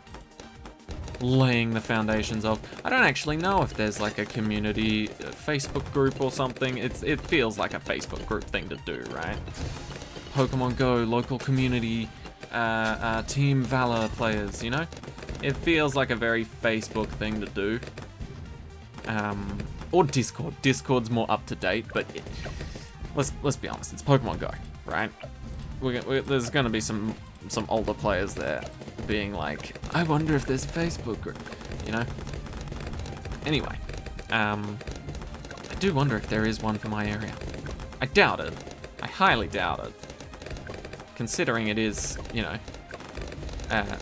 laying the foundations of. I don't actually know if there's like a community Facebook group or something. It feels like a Facebook group thing to do, right? Pokemon Go, local community, Team Valor players, you know? It feels like a very Facebook thing to do. Or Discord. Discord's more up to date, but let's be honest, it's Pokemon Go, right? There's gonna be some older players there being like, I wonder if there's a Facebook group, you know? Anyway, I do wonder if there is one for my area. I doubt it. I highly doubt it. Considering it is, you know,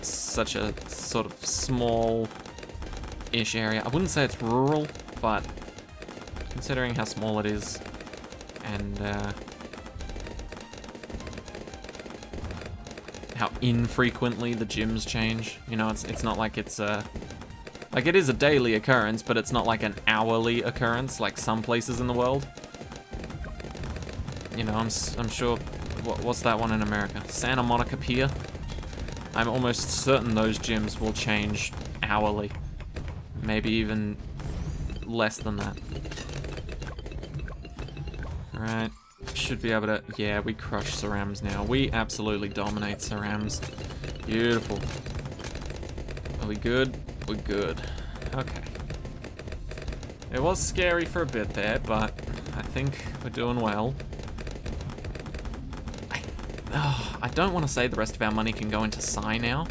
such a sort of small-ish area. I wouldn't say it's rural, but considering how small it is, and how infrequently the gyms change. You know, it's not like it's like it is a daily occurrence, but it's not like an hourly occurrence like some places in the world. You know, I'm sure. What's that one in America? Santa Monica Pier. I'm almost certain those gyms will change hourly, maybe even less than that. Right. Should be able to... Yeah, we crush Cerams now. We absolutely dominate Cerams. Beautiful. Are we good? We're good. Okay. It was scary for a bit there, but I think we're doing well. I don't want to say the rest of our money can go into Psy now.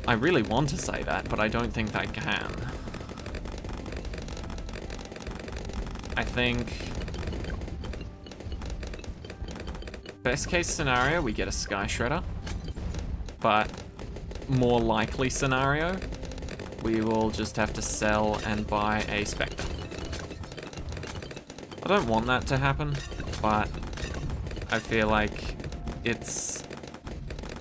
I really want to say that, but I don't think I can. I think... best case scenario, we get a Sky Shredder. But more likely scenario, we will just have to sell and buy a Spectre. I don't want that to happen, but I feel like it's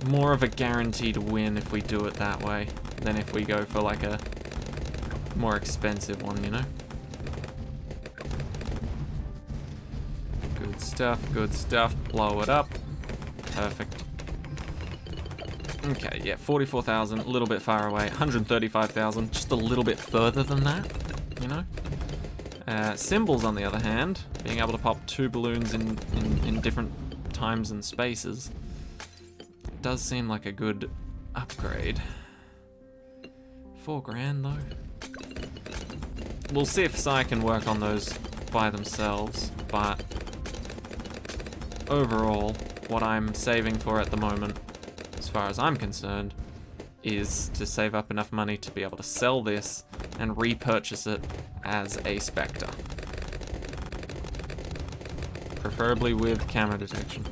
more of a guaranteed win if we do it that way than if we go for like a more expensive one, you know? Good stuff, good stuff. Blow it up. Perfect. Okay, yeah, 44,000, a little bit far away. 135,000, just a little bit further than that, you know? Symbols, on the other hand, being able to pop 2 balloons in different times and spaces does seem like a good upgrade. 4 grand though. We'll see if Psy can work on those by themselves, but overall, what I'm saving for at the moment, as far as I'm concerned, is to save up enough money to be able to sell this and repurchase it as a Spectre. Preferably with camera detection.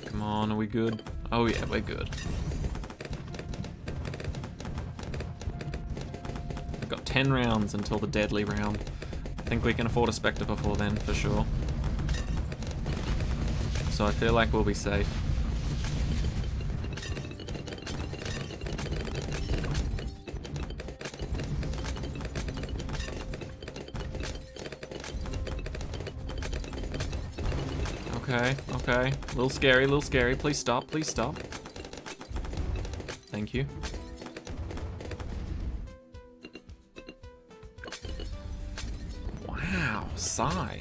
Come on, are we good? Oh yeah, we're good. We've got 10 rounds until the deadly round. I think we can afford a Spectre before then, for sure. So I feel like we'll be safe. Okay, okay. A little scary, a little scary. Please stop, please stop. Thank you. Wow, Psy.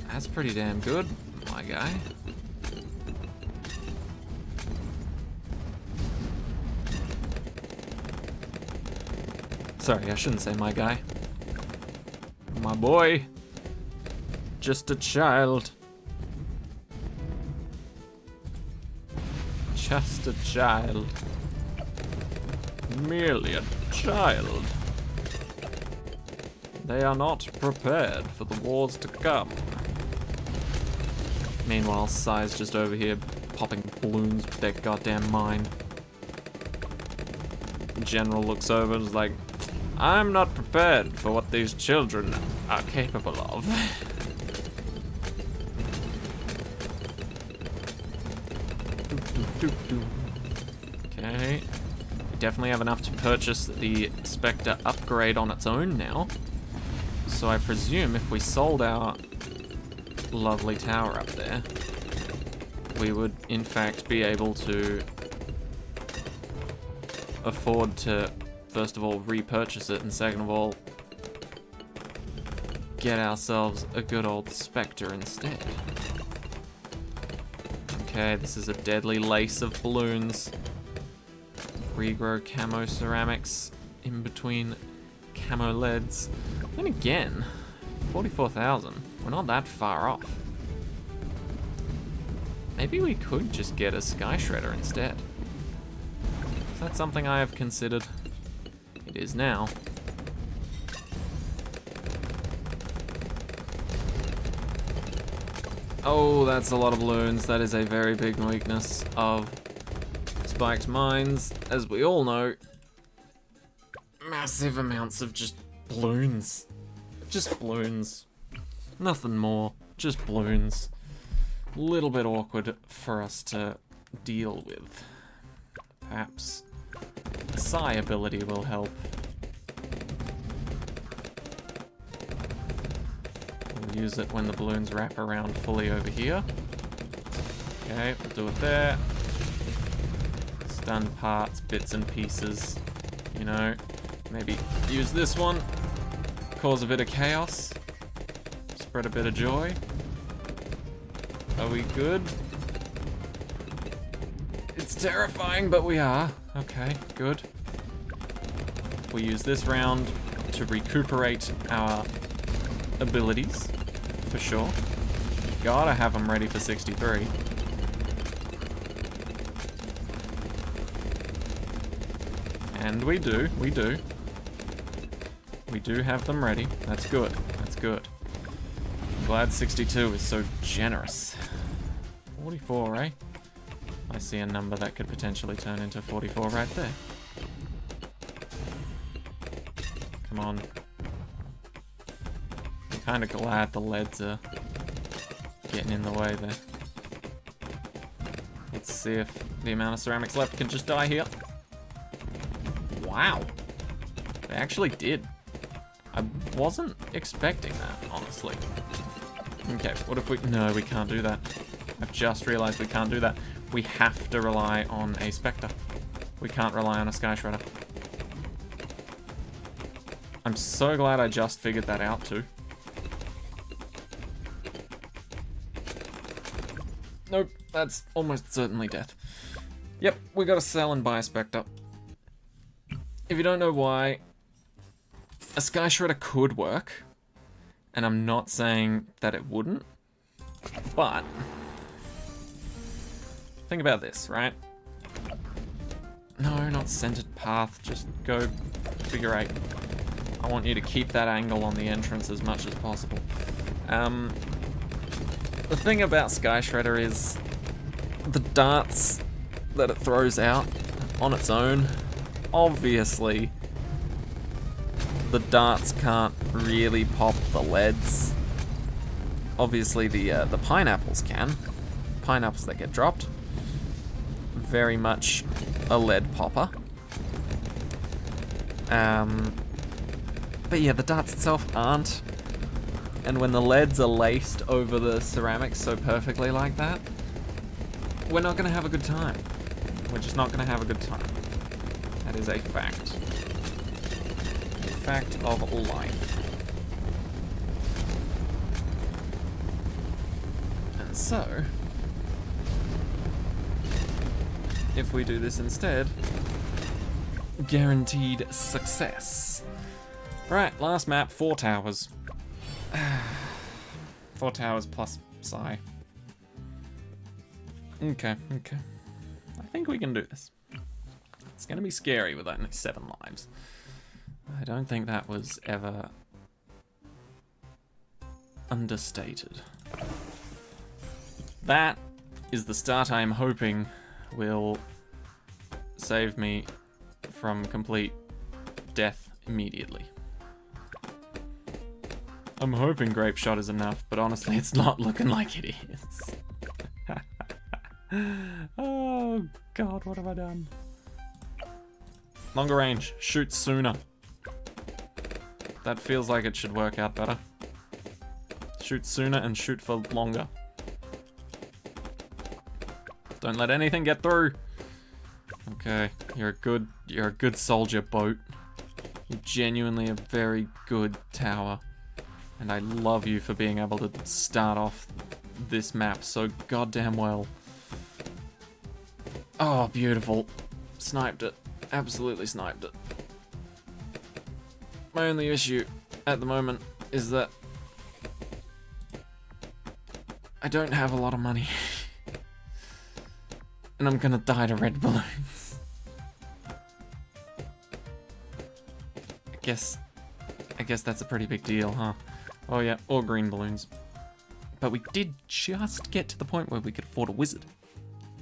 That's pretty damn good, my guy. Sorry, I shouldn't say my guy. My boy. Just a child. Just a child. Merely a child. They are not prepared for the wars to come. Meanwhile, Sai's just over here popping balloons with their goddamn mind. General looks over and is like, I'm not prepared for what these children are capable of. Okay. We definitely have enough to purchase the Spectre upgrade on its own now. So I presume if we sold our lovely tower up there, we would in fact be able to afford to, first of all, repurchase it, and second of all, get ourselves a good old Spectre instead. Okay, this is a deadly lace of balloons. Regrow camo ceramics in between camo leads. Then again, 44,000. We're not that far off. Maybe we could just get a Sky Shredder instead. Is that something I have considered? It is now. Oh, that's a lot of balloons. That is a very big weakness of spiked mines, as we all know. Massive amounts of just balloons. Just balloons. Nothing more. Just balloons. A little bit awkward for us to deal with. Perhaps the Psi ability will help. We'll use it when the balloons wrap around fully over here. Okay, we'll do it there. Stun parts, bits and pieces, you know. Maybe use this one, cause a bit of chaos, spread a bit of joy. Are we good? It's terrifying, but we are. Okay, good. We use this round to recuperate our abilities, for sure. Gotta have them ready for 63. And we do. We do have them ready. That's good. That's good. I'm glad 62 is so generous. 44, eh? I see a number that could potentially turn into 44 right there. Come on. I'm kind of glad the leads are getting in the way there. Let's see if the amount of ceramics left can just die here. Wow. They actually did. I wasn't expecting that, honestly. Okay, what if we... No, we can't do that. I've just realized we can't do that. We have to rely on a Spectre. We can't rely on a Sky Shredder. I'm so glad I just figured that out, too. Nope, that's almost certainly death. Yep, we gotta sell and buy a Spectre. If you don't know why, a Sky Shredder could work, and I'm not saying that it wouldn't, but think about this, right? No, not centered path, just go figure 8. I want you to keep that angle on the entrance as much as possible. The thing about Sky Shredder is the darts that it throws out on its own. Obviously, the darts can't really pop the leads. Obviously, the pineapples can. Pineapples that get dropped. Very much a lead popper. But yeah, the darts itself aren't. And when the leads are laced over the ceramics so perfectly like that, we're not going to have a good time. We're just not going to have a good time. That is a fact. A fact of life. And so, if we do this instead, guaranteed success. Right, last map, 4 towers. 4 towers plus Psi. Okay. I think we can do this. It's gonna be scary with only 7 lives. I don't think that was ever understated. That is the start I am hoping will save me from complete death immediately. I'm hoping Grape Shot is enough, but honestly it's not looking like it is. Oh god, what have I done? Longer range, shoot sooner. That feels like it should work out better. Shoot sooner and shoot for longer. Don't let anything get through. Okay, you're a good soldier, boat. You're genuinely a very good tower. And I love you for being able to start off this map so goddamn well. Oh, beautiful. Sniped it. Absolutely sniped it. My only issue at the moment is that I don't have a lot of money. And I'm gonna die to red balloons. I guess that's a pretty big deal, huh? Oh yeah, or green balloons. But we did just get to the point where we could afford a wizard.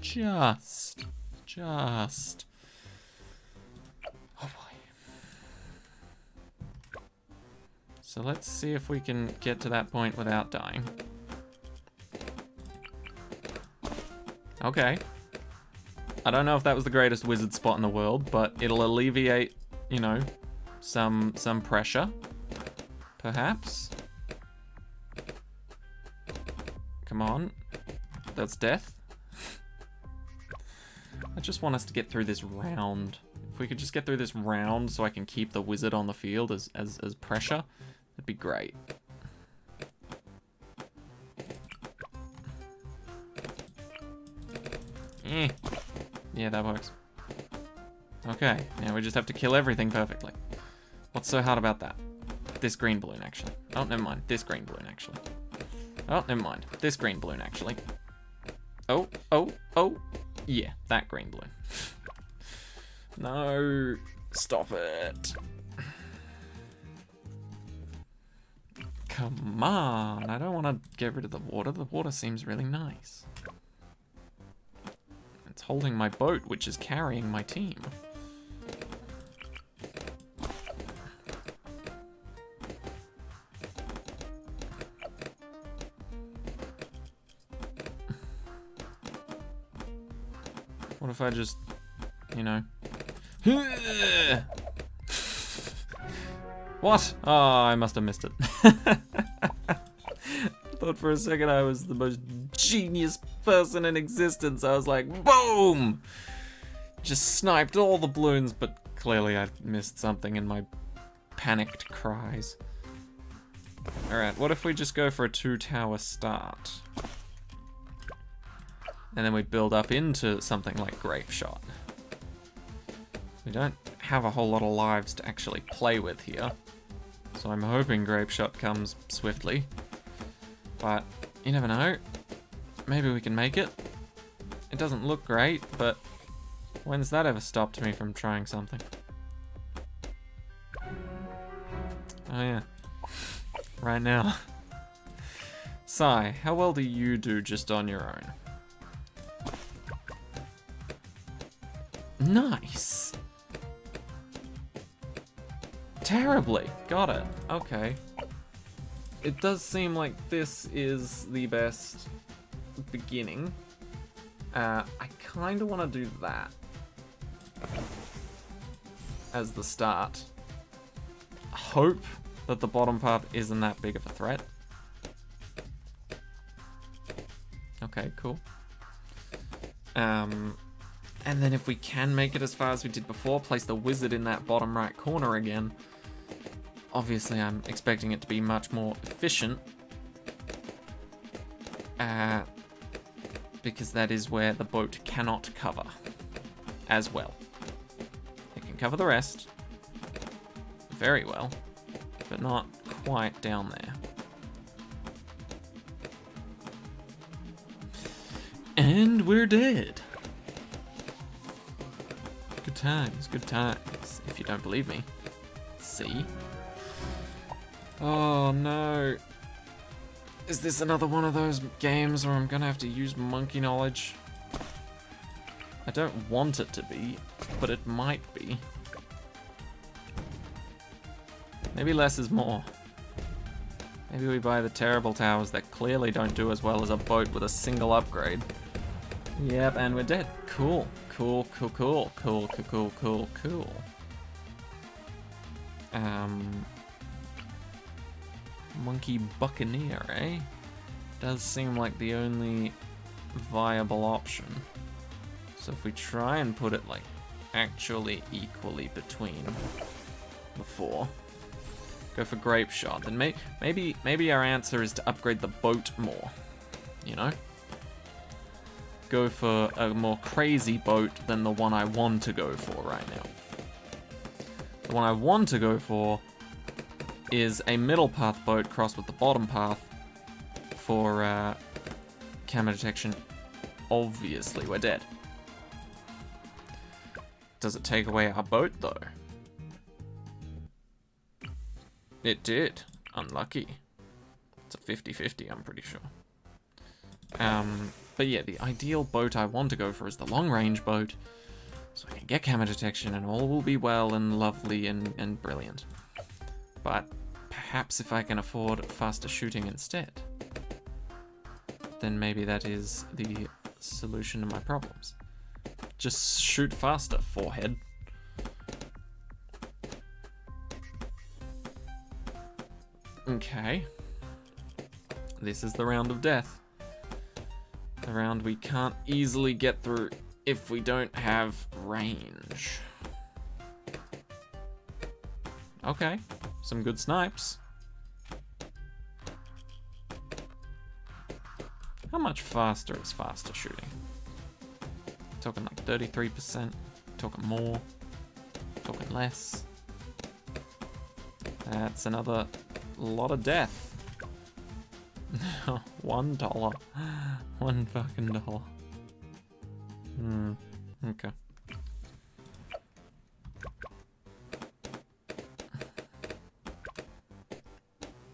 Just. Oh boy. So let's see if we can get to that point without dying. Okay. I don't know if that was the greatest wizard spot in the world, but it'll alleviate, you know, some pressure. Perhaps. Come on. That's death. I just want us to get through this round. If we could just get through this round so I can keep the wizard on the field as pressure, that'd be great. Yeah, that works. Okay, now we just have to kill everything perfectly. What's so hard about that? This green balloon, actually. Oh, never mind. This green balloon, actually. Oh, never mind. This green balloon, actually. Oh. Yeah, that green balloon. No. Stop it. Come on. I don't want to get rid of the water. The water seems really nice. It's holding my boat, which is carrying my team. What if I just, you know... What? Oh, I must have missed it. I thought for a second I was the most genius person in existence. I was like, boom! Just sniped all the balloons, but clearly I missed something in my panicked cries. Alright, what if we just go for a 2-tower start? And then we build up into something like Grape Shot. We don't have a whole lot of lives to actually play with here. So I'm hoping Grape Shot comes swiftly. But you never know. Maybe we can make it. It doesn't look great, but when's that ever stopped me from trying something? Oh yeah. Right now. Sai, how well do you do just on your own? Nice. Terribly. Got it. Okay. It does seem like this is the best beginning. I kind of want to do that as the start. Hope that the bottom part isn't that big of a threat. Okay, cool. And then if we can make it as far as we did before, place the wizard in that bottom right corner again. Obviously, I'm expecting it to be much more efficient. Because that is where the boat cannot cover as well. It can cover the rest very well, but not quite down there. And we're dead. Good times, if you don't believe me. See? Oh no. Is this another one of those games where I'm gonna have to use monkey knowledge? I don't want it to be, but it might be. Maybe less is more. Maybe we buy the terrible towers that clearly don't do as well as a boat with a single upgrade. Yep, and we're dead. Cool. Cool, cool, cool, cool, cool, cool, cool, cool. Monkey Buccaneer, eh? Does seem like the only viable option. So if we try and put it like actually equally between the four, go for Grape Shot, then maybe our answer is to upgrade the boat more, you know? Go for a more crazy boat than the one I want to go for right now. The one I want to go for is a middle path boat crossed with the bottom path for camera detection. Obviously, we're dead. Does it take away our boat, though? It did. Unlucky. It's a 50-50, I'm pretty sure. But yeah, the ideal boat I want to go for is the long-range boat, so I can get camera detection and all will be well and lovely and brilliant. But perhaps if I can afford faster shooting instead, then maybe that is the solution to my problems. Just shoot faster, forehead. Okay. This is the round of death. A round we can't easily get through if we don't have range. Okay, some good snipes. How much faster is faster shooting? Talking like 33%, talking more, talking less. That's another lot of death. $1. $1 fucking dollar. Okay.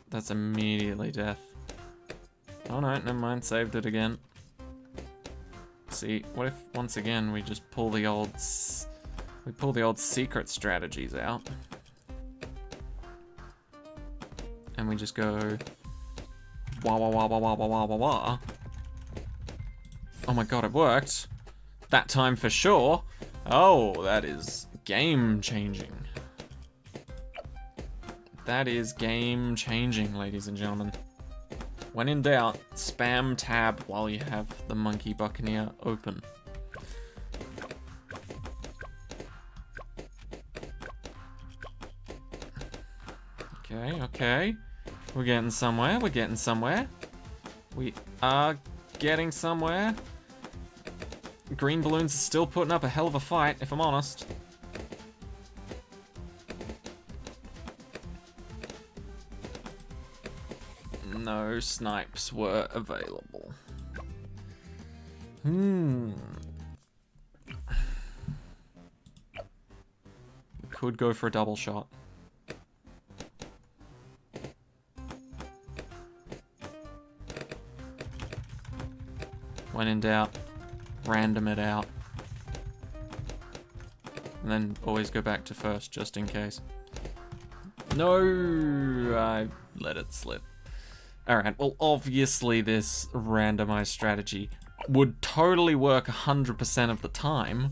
That's immediately death. Oh no, never mind, saved it again. See, what if once again we just pull the old secret strategies out, and we just go wah wah wah wah wah wah wah wah wah. Oh my god, it worked. That time for sure. Oh, that is game changing. That is game changing, ladies and gentlemen. When in doubt, spam tab while you have the Monkey Buccaneer open. Okay, okay. We're getting somewhere, we're getting somewhere. We are getting somewhere. Green Balloons are still putting up a hell of a fight, if I'm honest. No snipes were available. Could go for a double shot. When in doubt, random it out. And then always go back to first, just in case. No, I let it slip. Alright, well obviously this randomized strategy would totally work 100% of the time.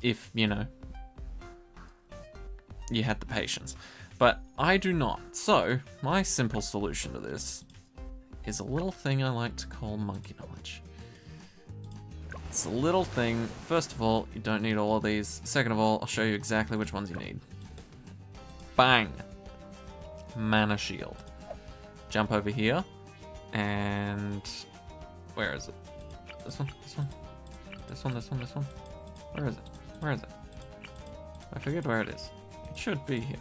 If, you know, you had the patience. But I do not. So, my simple solution to this is a little thing I like to call monkey knowledge. It's a little thing. First of all, you don't need all of these. Second of all, I'll show you exactly which ones you need. Bang! Mana shield. Jump over here, and where is it? This one, this one, this one, this one, this one. Where is it? Where is it? I forget where it is. It should be here.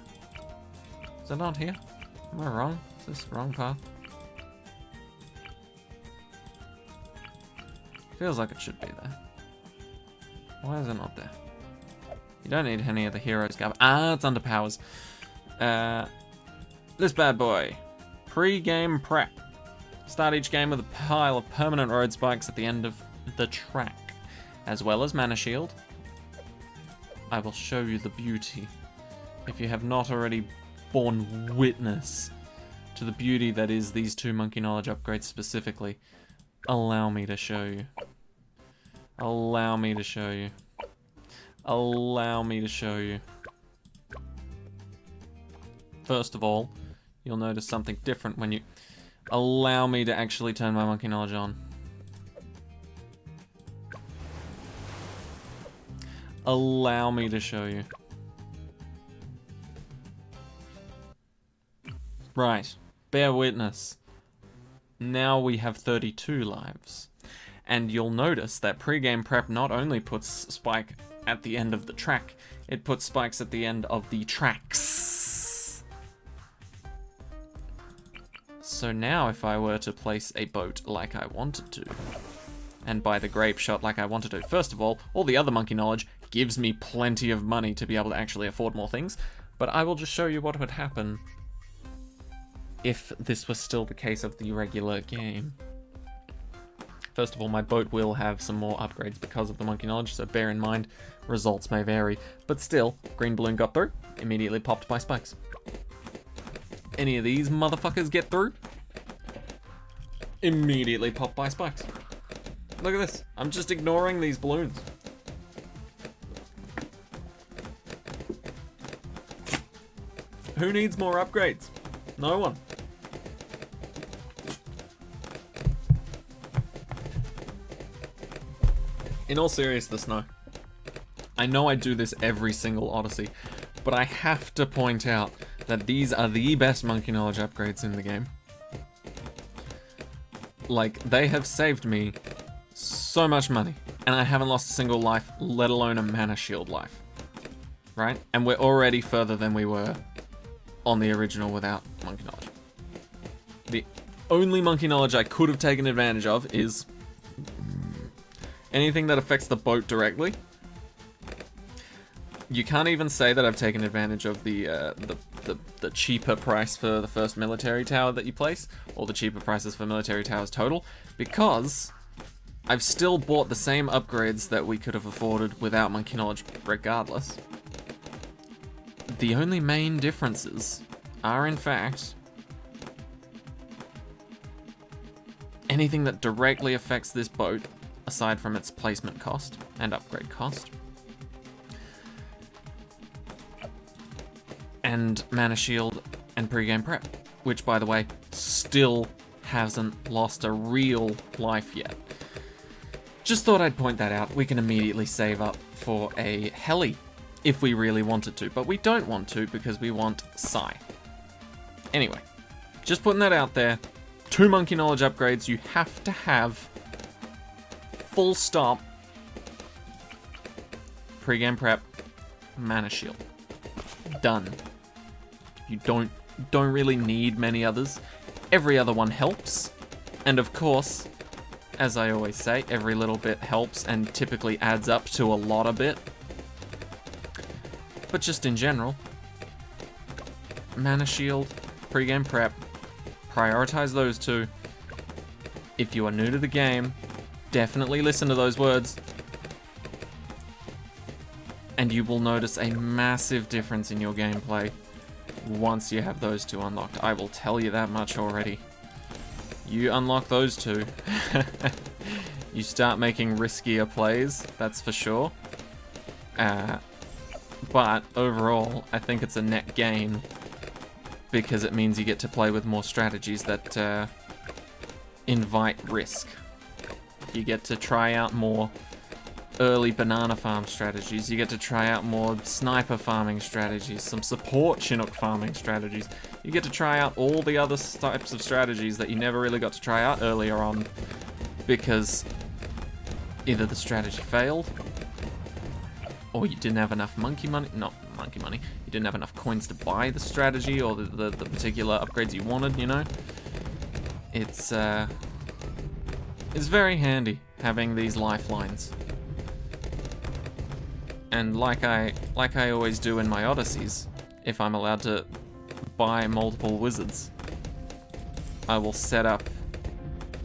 Is it not here? Am I wrong? Is this the wrong path? Feels like it should be there. Why is it not there? You don't need any of the heroes. Ah, it's under powers. This bad boy. Pre-game prep. Start each game with a pile of permanent road spikes at the end of the track, as well as mana shield. I will show you the beauty. If you have not already borne witness to the beauty that is these 2 monkey knowledge upgrades specifically, allow me to show you. Allow me to show you. Allow me to show you. First of all, you'll notice something different when you allow me to actually turn my monkey knowledge on. Allow me to show you. Right, bear witness. Now we have 32 lives. And you'll notice that pre-game prep not only puts spike at the end of the track, it puts spikes at the end of the tracks. So now if I were to place a boat like I wanted to, and buy the grape shot like I wanted to, first of all the other monkey knowledge gives me plenty of money to be able to actually afford more things, but I will just show you what would happen if this was still the case of the regular game. First of all, my boat will have some more upgrades because of the monkey knowledge, so bear in mind, results may vary. But still, green balloon got through, immediately popped by spikes. Any of these motherfuckers get through, immediately popped by spikes. Look at this, I'm just ignoring these balloons. Who needs more upgrades? No one. In all seriousness, no. I know I do this every single Odyssey, but I have to point out that these are the best monkey knowledge upgrades in the game. Like, they have saved me so much money, and I haven't lost a single life, let alone a mana shield life. Right? And we're already further than we were on the original without monkey knowledge. The only monkey knowledge I could have taken advantage of is anything that affects the boat directly. You can't even say that I've taken advantage of the cheaper price for the first military tower that you place, or the cheaper prices for military towers total, because I've still bought the same upgrades that we could have afforded without monkey knowledge regardless. The only main differences are, in fact, anything that directly affects this boat, aside from its placement cost and upgrade cost, and mana shield and pre-game prep, which, by the way, still hasn't lost a real life yet. Just thought I'd point that out. We can immediately save up for a heli if we really wanted to, but we don't want to because we want Psy. Anyway, just putting that out there. 2 monkey knowledge upgrades you have to have. Full stop. Pre-game prep, mana shield. Done. You don't really need many others. Every other one helps. And of course, as I always say, every little bit helps and typically adds up to a lot of bit. But just in general, mana shield, pre-game prep, prioritize those 2. If you are new to the game, definitely listen to those words, and you will notice a massive difference in your gameplay once you have those 2 unlocked. I will tell you that much already. You unlock those 2, you start making riskier plays, that's for sure. But overall, I think it's a net gain because it means you get to play with more strategies that invite risk. You get to try out more early banana farm strategies. You get to try out more sniper farming strategies, some support Chinook farming strategies. You get to try out all the other types of strategies that you never really got to try out earlier on because either the strategy failed or you didn't have enough monkey money, not monkey money, you didn't have enough coins to buy the strategy or the particular upgrades you wanted, you know? It's very handy having these lifelines. And like I always do in my Odysseys, if I'm allowed to buy multiple wizards, I will set up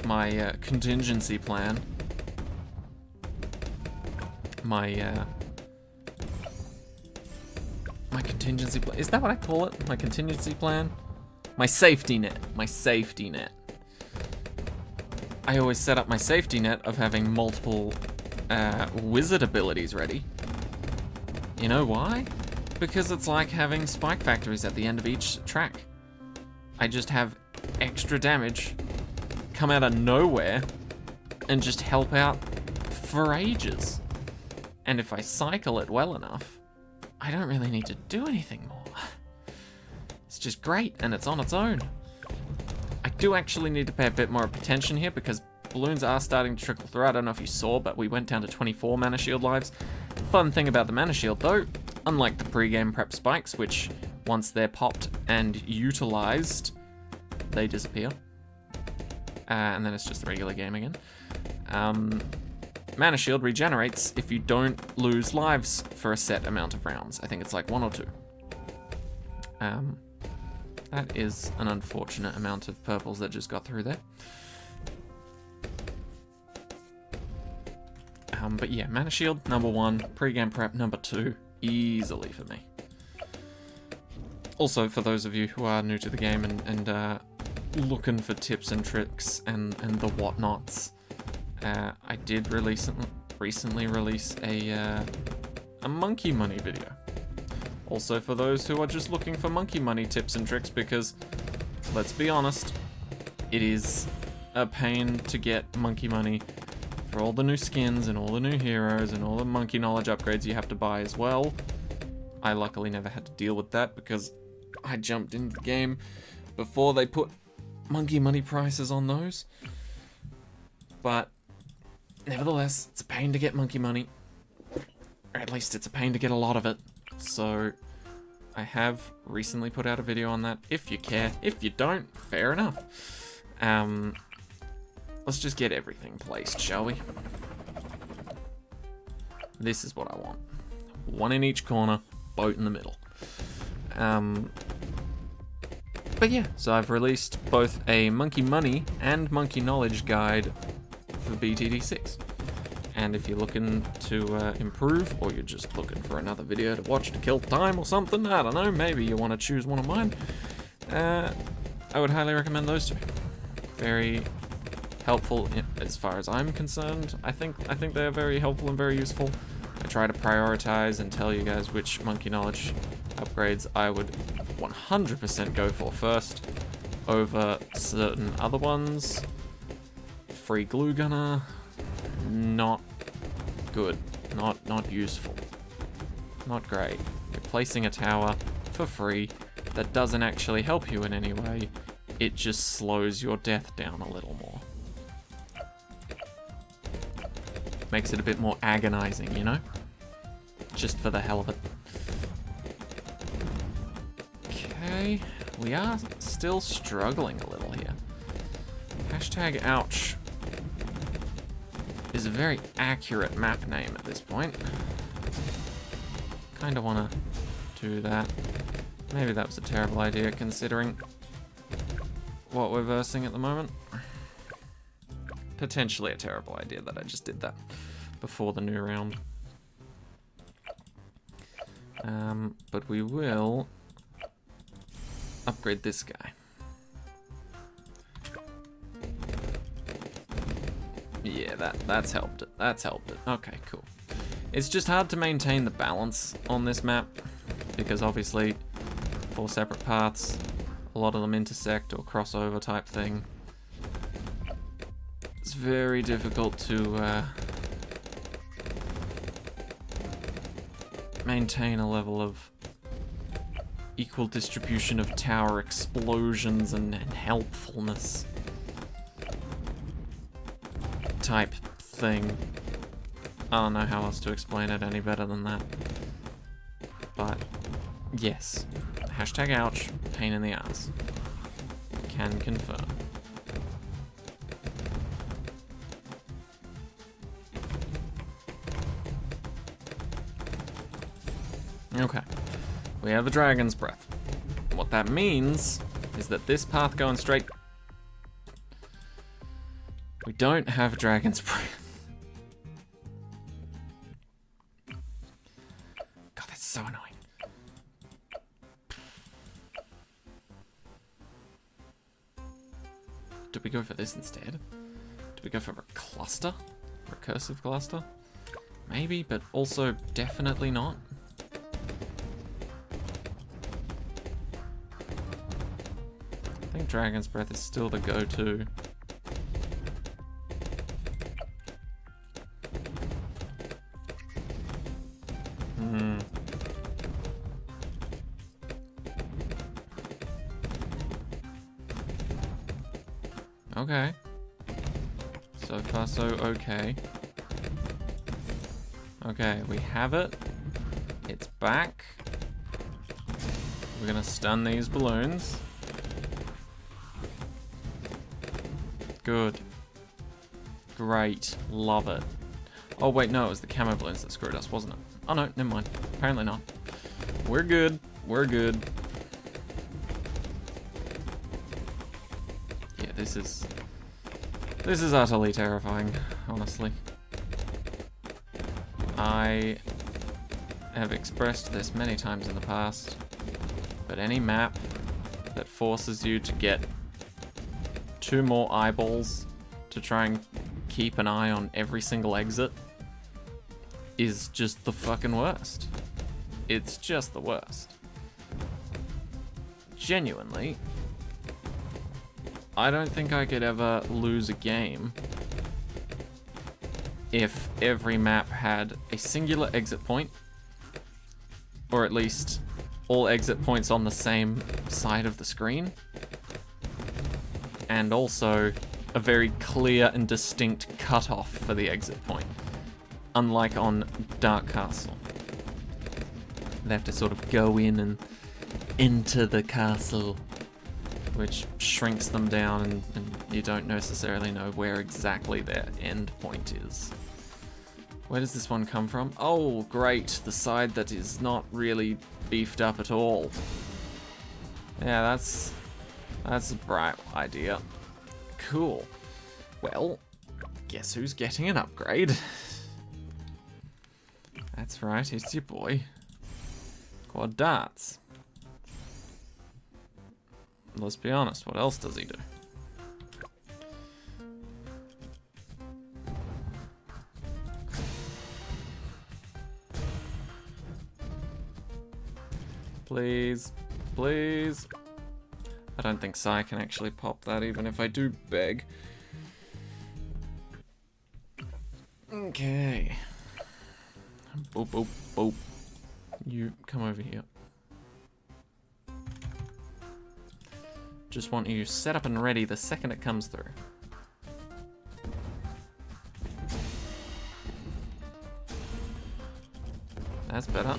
my contingency plan. My contingency plan. Is that what I call it? My contingency plan? My safety net. My safety net. I always set up my safety net of having multiple wizard abilities ready. You know why? Because it's like having spike factories at the end of each track. I just have extra damage come out of nowhere and just help out for ages. And if I cycle it well enough, I don't really need to do anything more. It's just great, and it's on its own. I do actually need to pay a bit more attention here because balloons are starting to trickle through. I don't know if you saw, but we went down to 24 mana shield lives. Fun thing about the mana shield though, unlike the pre-game prep spikes, which once they're popped and utilized, they disappear. And then it's just the regular game again. Mana shield regenerates if you don't lose lives for a set amount of rounds. I think it's like 1 or 2. That is an unfortunate amount of purples that just got through there. But yeah, mana shield, number 1. Pre-game prep, number 2. Easily for me. Also, for those of you who are new to the game and looking for tips and tricks and the whatnots, I did recently release a monkey money video. Also, for those who are just looking for monkey money tips and tricks, because let's be honest, it is a pain to get monkey money for all the new skins and all the new heroes and all the monkey knowledge upgrades you have to buy as well. I luckily never had to deal with that because I jumped into the game before they put monkey money prices on those. But nevertheless, it's a pain to get monkey money. Or at least it's a pain to get a lot of it. So I have recently put out a video on that, if you care. If you don't, fair enough. Let's just get everything placed, shall we? This is what I want. 1 in each corner, boat in the middle. But yeah, so I've released both a monkey money and monkey knowledge guide for BTD6. And if you're looking to improve, or you're just looking for another video to watch to kill time or something, I don't know, maybe you want to choose one of mine, I would highly recommend those two. Very helpful as far as I'm concerned. I think they're very helpful and very useful. I try to prioritize and tell you guys which monkey knowledge upgrades I would 100% go for first over certain other ones. Free glue gunner, not good, not useful, not great. You're placing a tower for free that doesn't actually help you in any way. It just slows your death down a little more. Makes it a bit more agonizing, you know? Just for the hell of it. Okay, we are still struggling a little here. Hashtag ouch is a very accurate map name at this point. Kinda wanna do that. Maybe that was a terrible idea considering what we're versing at the moment. Potentially a terrible idea that I just did that before the new round. But we will upgrade this guy. Yeah, that's helped it. That's helped it. Okay, cool. It's just hard to maintain the balance on this map because obviously 4 separate paths, a lot of them intersect or crossover type thing. It's very difficult to maintain a level of equal distribution of tower explosions and helpfulness type thing. I don't know how else to explain it any better than that. But yes, hashtag ouch, pain in the ass. Can confirm. Okay, we have a Dragon's Breath. What that means is that this path going straight We don't have Dragon's Breath. God, that's so annoying. Do we go for this instead? Do we go for a cluster? Recursive cluster? Maybe, but also definitely not. I think Dragon's Breath is still the go-to. Okay. So far, so okay. Okay, we have it. It's back. We're gonna stun these balloons. Good. Great. Love it. Oh, wait, no, it was the camo balloons that screwed us, wasn't it? Oh, no, never mind. Apparently not. We're good. We're good. Yeah, this is utterly terrifying, honestly. I have expressed this many times in the past, but any map that forces you to get 2 more eyeballs to try and keep an eye on every single exit is just the fucking worst. It's just the worst. Genuinely, I don't think I could ever lose a game if every map had a singular exit point, or at least all exit points on the same side of the screen, and also a very clear and distinct cutoff for the exit point, unlike on Dark Castle. They have to sort of go in and enter the castle, which shrinks them down, and you don't necessarily know where exactly their end point is. Where does this one come from? Oh, great, the side that is not really beefed up at all. Yeah, that's a bright idea. Cool. Well, guess who's getting an upgrade? That's right, it's your boy. Quad darts. Let's be honest, what else does he do? Please, please. I don't think Sai can actually pop that even if I do beg. Okay. Boop, boop, boop. You come over here. Just want you set up and ready the second it comes through. That's better.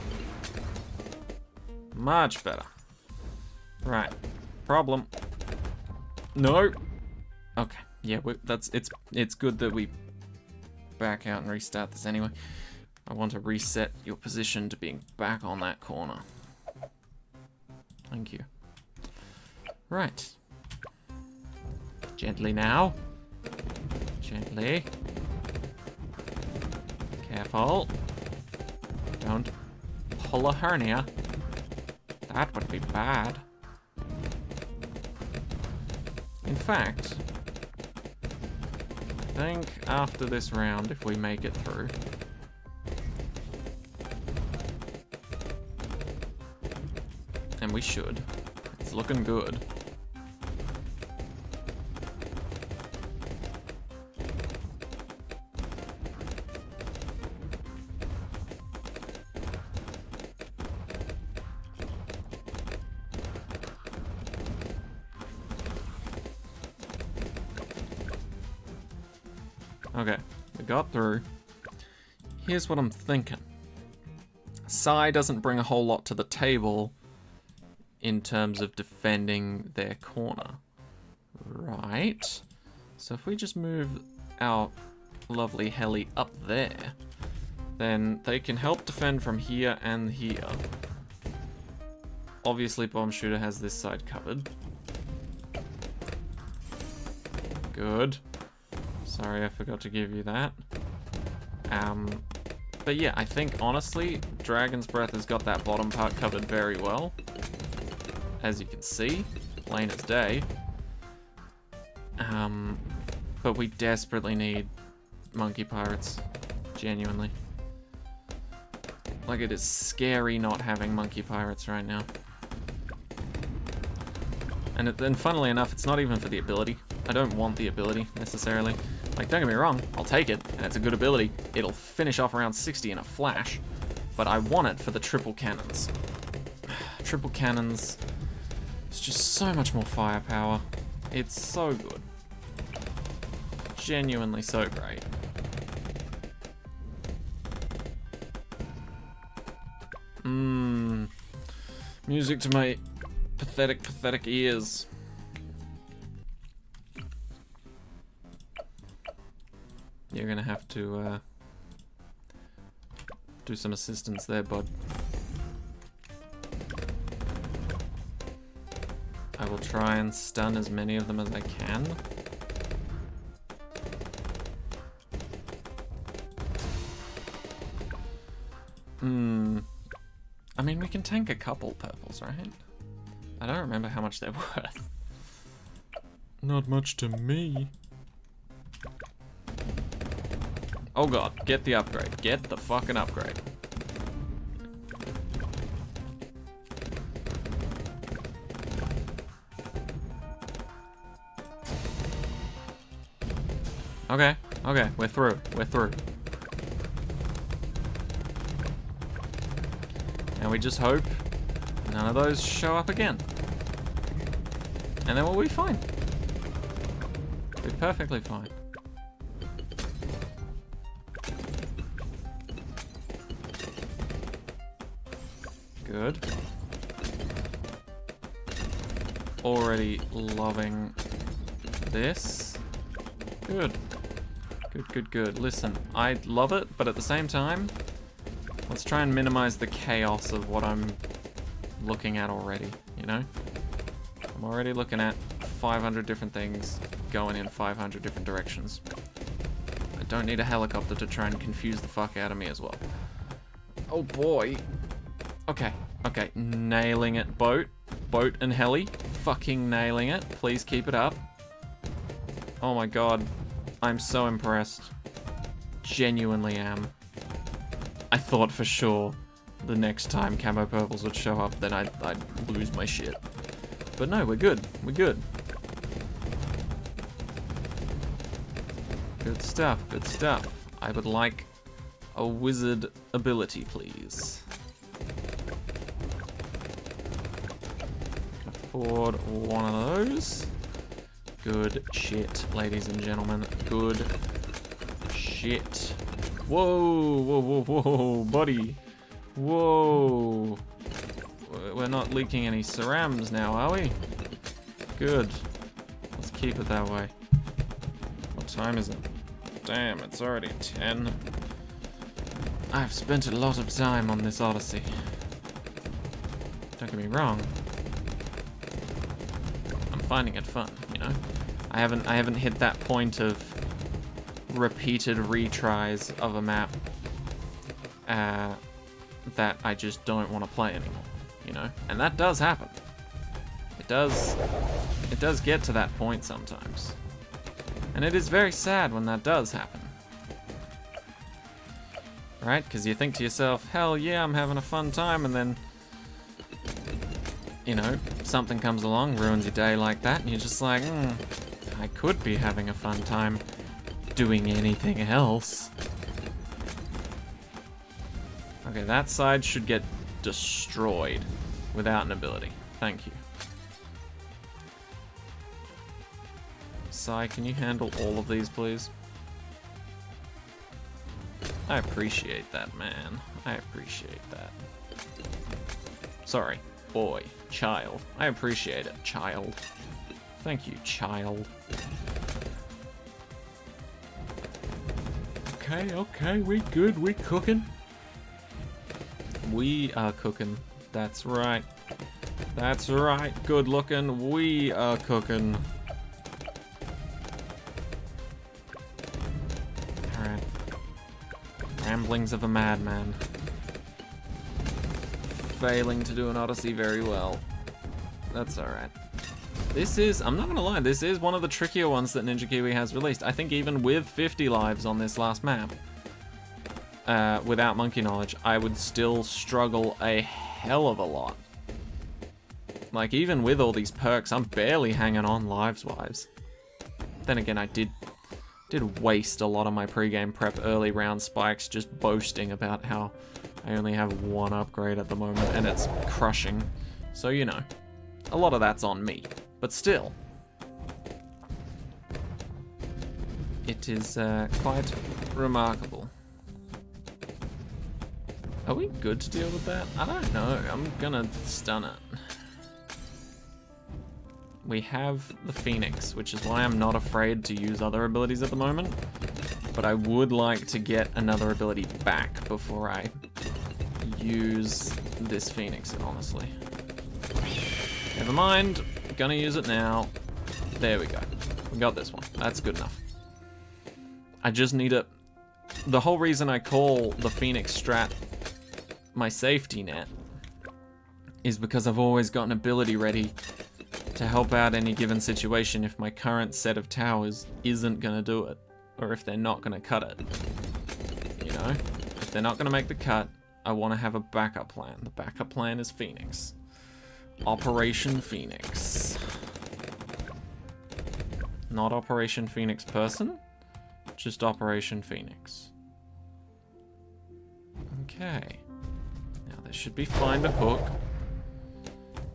Much better. Right. Problem. No. Okay. Yeah, it's good that we back out and restart this anyway. I want to reset your position to being back on that corner. Thank you. Right. Gently now. Gently. Careful. Don't pull a hernia. That would be bad. In fact, I think after this round, if we make it through, and we should, it's looking good. Okay, we got through. Here's what I'm thinking. Sai doesn't bring a whole lot to the table in terms of defending their corner. Right. So if we just move our lovely heli up there, then they can help defend from here and here. Obviously, Bomb Shooter has this side covered. Good. Sorry, I forgot to give you that. But yeah, I think, honestly, Dragon's Breath has got that bottom part covered very well. As you can see, plain as day. But we desperately need Monkey Pirates. Genuinely. Like, it is scary not having Monkey Pirates right now. And funnily enough, it's not even for the ability. I don't want the ability, necessarily. Like, don't get me wrong, I'll take it, and it's a good ability. It'll finish off around 60 in a flash. But I want it for the triple cannons. Triple cannons. It's just so much more firepower. It's so good. Genuinely so great. Music to my pathetic, pathetic ears. You're gonna have to do some assistance there, bud. I will try and stun as many of them as I can. I mean, we can tank a couple purples, right? I don't remember how much they're worth. Not much to me. Oh god, get the upgrade. Get the fucking upgrade. Okay, okay, we're through. We're through. And we just hope none of those show up again. And then we'll be fine. We'll be perfectly fine. Good. Already loving this. Good. Good, good, good. Listen, I love it, but at the same time, let's try and minimize the chaos of what I'm looking at already, you know? I'm already looking at 500 different things going in 500 different directions. I don't need a helicopter to try and confuse the fuck out of me as well. Oh boy. Okay, okay, nailing it, boat. Boat and heli, fucking nailing it. Please keep it up. Oh my god, I'm so impressed. Genuinely am. I thought for sure the next time camo purples would show up, then I'd lose my shit. But no, we're good. We're good. Good stuff, good stuff. I would like a wizard ability, please. Afford one of those. Good shit, ladies and gentlemen. Good shit. Whoa, whoa, whoa, whoa, buddy. Whoa. We're not leaking any cerams now, are we? Good. Let's keep it that way. What time is it? Damn, it's already 10. I've spent a lot of time on this Odyssey. Don't get me wrong. I'm finding it fun, you know? I haven't hit that point of repeated retries of a map that I just don't want to play anymore, you know? And that does happen. It does get to that point sometimes. And it is very sad when that does happen. Right? Because you think to yourself, hell yeah, I'm having a fun time, and then, you know, something comes along, ruins your day like that, and you're just like, I could be having a fun time doing anything else. Okay, that side should get destroyed without an ability. Thank you. Sai, can you handle all of these, please? I appreciate that, man. I appreciate that. Sorry, boy, child. I appreciate it, child. Thank you, child. Okay, okay, we good, we cooking. We are cooking. That's right. That's right, good looking. We are cooking. ramblings of a madman. Failing to do an Odyssey very well. That's alright. This is, I'm not gonna lie, this is one of the trickier ones that Ninja Kiwi has released. I think even with 50 lives on this last map, without Monkey Knowledge, I would still struggle a hell of a lot. Like, even with all these perks, I'm barely hanging on lives-wise. Then again, I did waste a lot of my pre-game prep early round spikes just boasting about how I only have one upgrade at the moment, and it's crushing. So, you know, a lot of that's on me. But still, it is quite remarkable. Are we good to deal with that? I don't know. I'm gonna stun it. We have the Phoenix, which is why I'm not afraid to use other abilities at the moment. But I would like to get another ability back before I use this Phoenix, honestly. Never mind. Gonna use it now. There we go. We got this one. That's good enough. I just need a... The whole reason I call the Phoenix strat my safety net is because I've always got an ability ready to help out any given situation if my current set of towers isn't gonna do it, or if they're not gonna cut it. You know? If they're not gonna make the cut, I want to have a backup plan. The backup plan is Phoenix. Operation Phoenix. Not Operation Phoenix person, just Operation Phoenix. Okay. Now this should be fine to hook.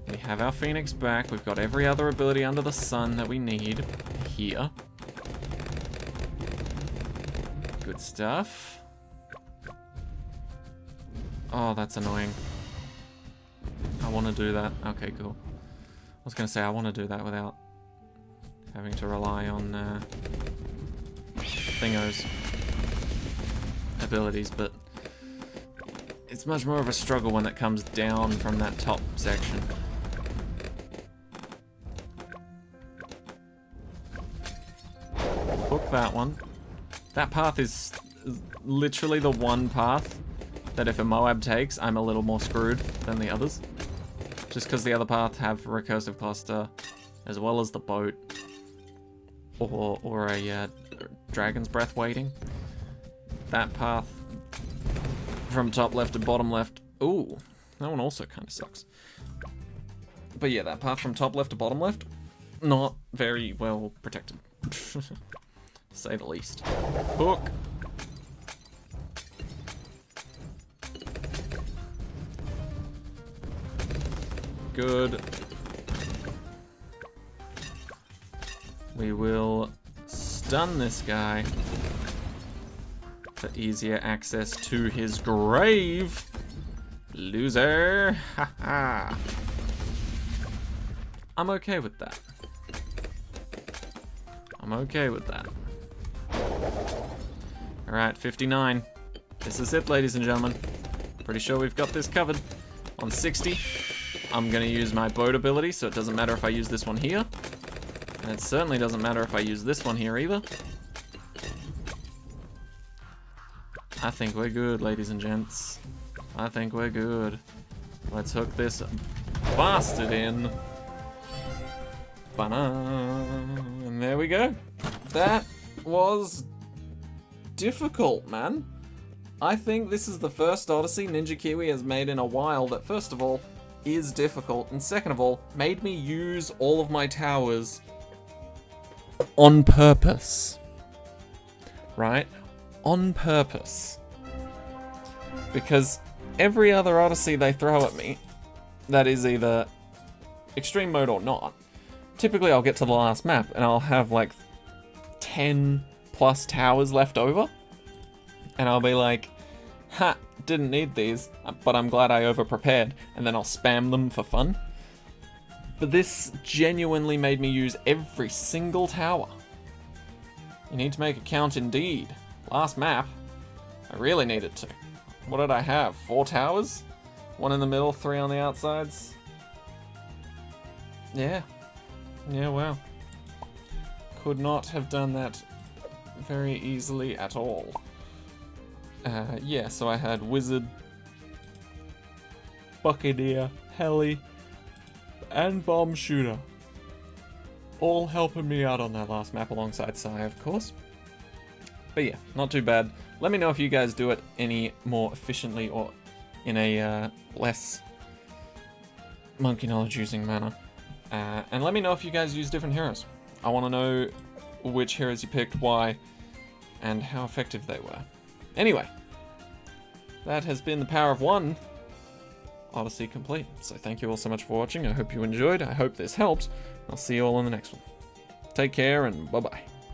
We have our Phoenix back. We've got every other ability under the sun that we need here. Good stuff. Oh, that's annoying. I want to do that. Okay, cool. I was going to say I want to do that without having to rely on Thingo's abilities, but it's much more of a struggle when it comes down from that top section. Hook that one. That path is literally the one path that if a Moab takes, I'm a little more screwed than the others. Just because the other path have recursive cluster, as well as the boat, or a dragon's breath waiting. That path from top left to bottom left. Ooh, that one also kind of sucks. But yeah, that path from top left to bottom left, not very well protected, to say the least. Hook. Good. We will stun this guy for easier access to his grave. Loser. Haha. I'm okay with that. I'm okay with that. Alright, 59. This is it, ladies and gentlemen. Pretty sure we've got this covered. On 60. I'm gonna use my boat ability, so it doesn't matter if I use this one here. And it certainly doesn't matter if I use this one here either. I think we're good, ladies and gents. I think we're good. Let's hook this bastard in. And there we go. That was difficult, man. I think this is the first Odyssey Ninja Kiwi has made in a while that, first of all, is difficult, and second of all, made me use all of my towers on purpose. Right? On purpose. Because every other Odyssey they throw at me, that is either extreme mode or not, typically I'll get to the last map and I'll have like 10 plus towers left over, and I'll be like, ha, didn't need these, but I'm glad I over-prepared, and then I'll spam them for fun. But this genuinely made me use every single tower. You need to make a count indeed. Last map, I really needed to. What did I have? 4 towers? 1 in the middle, 3 on the outsides? Yeah. Yeah, wow. Could not have done that very easily at all. Yeah, so I had Wizard, Buccaneer, Heli, and Bomb Shooter. All helping me out on that last map alongside Sai, of course. But yeah, not too bad. Let me know if you guys do it any more efficiently or in a less monkey knowledge using manner. And let me know if you guys use different heroes. I want to know which heroes you picked, why, and how effective they were. Anyway, that has been the Power of One Odyssey complete. So thank you all so much for watching. I hope you enjoyed. I hope this helped. I'll see you all in the next one. Take care and bye-bye.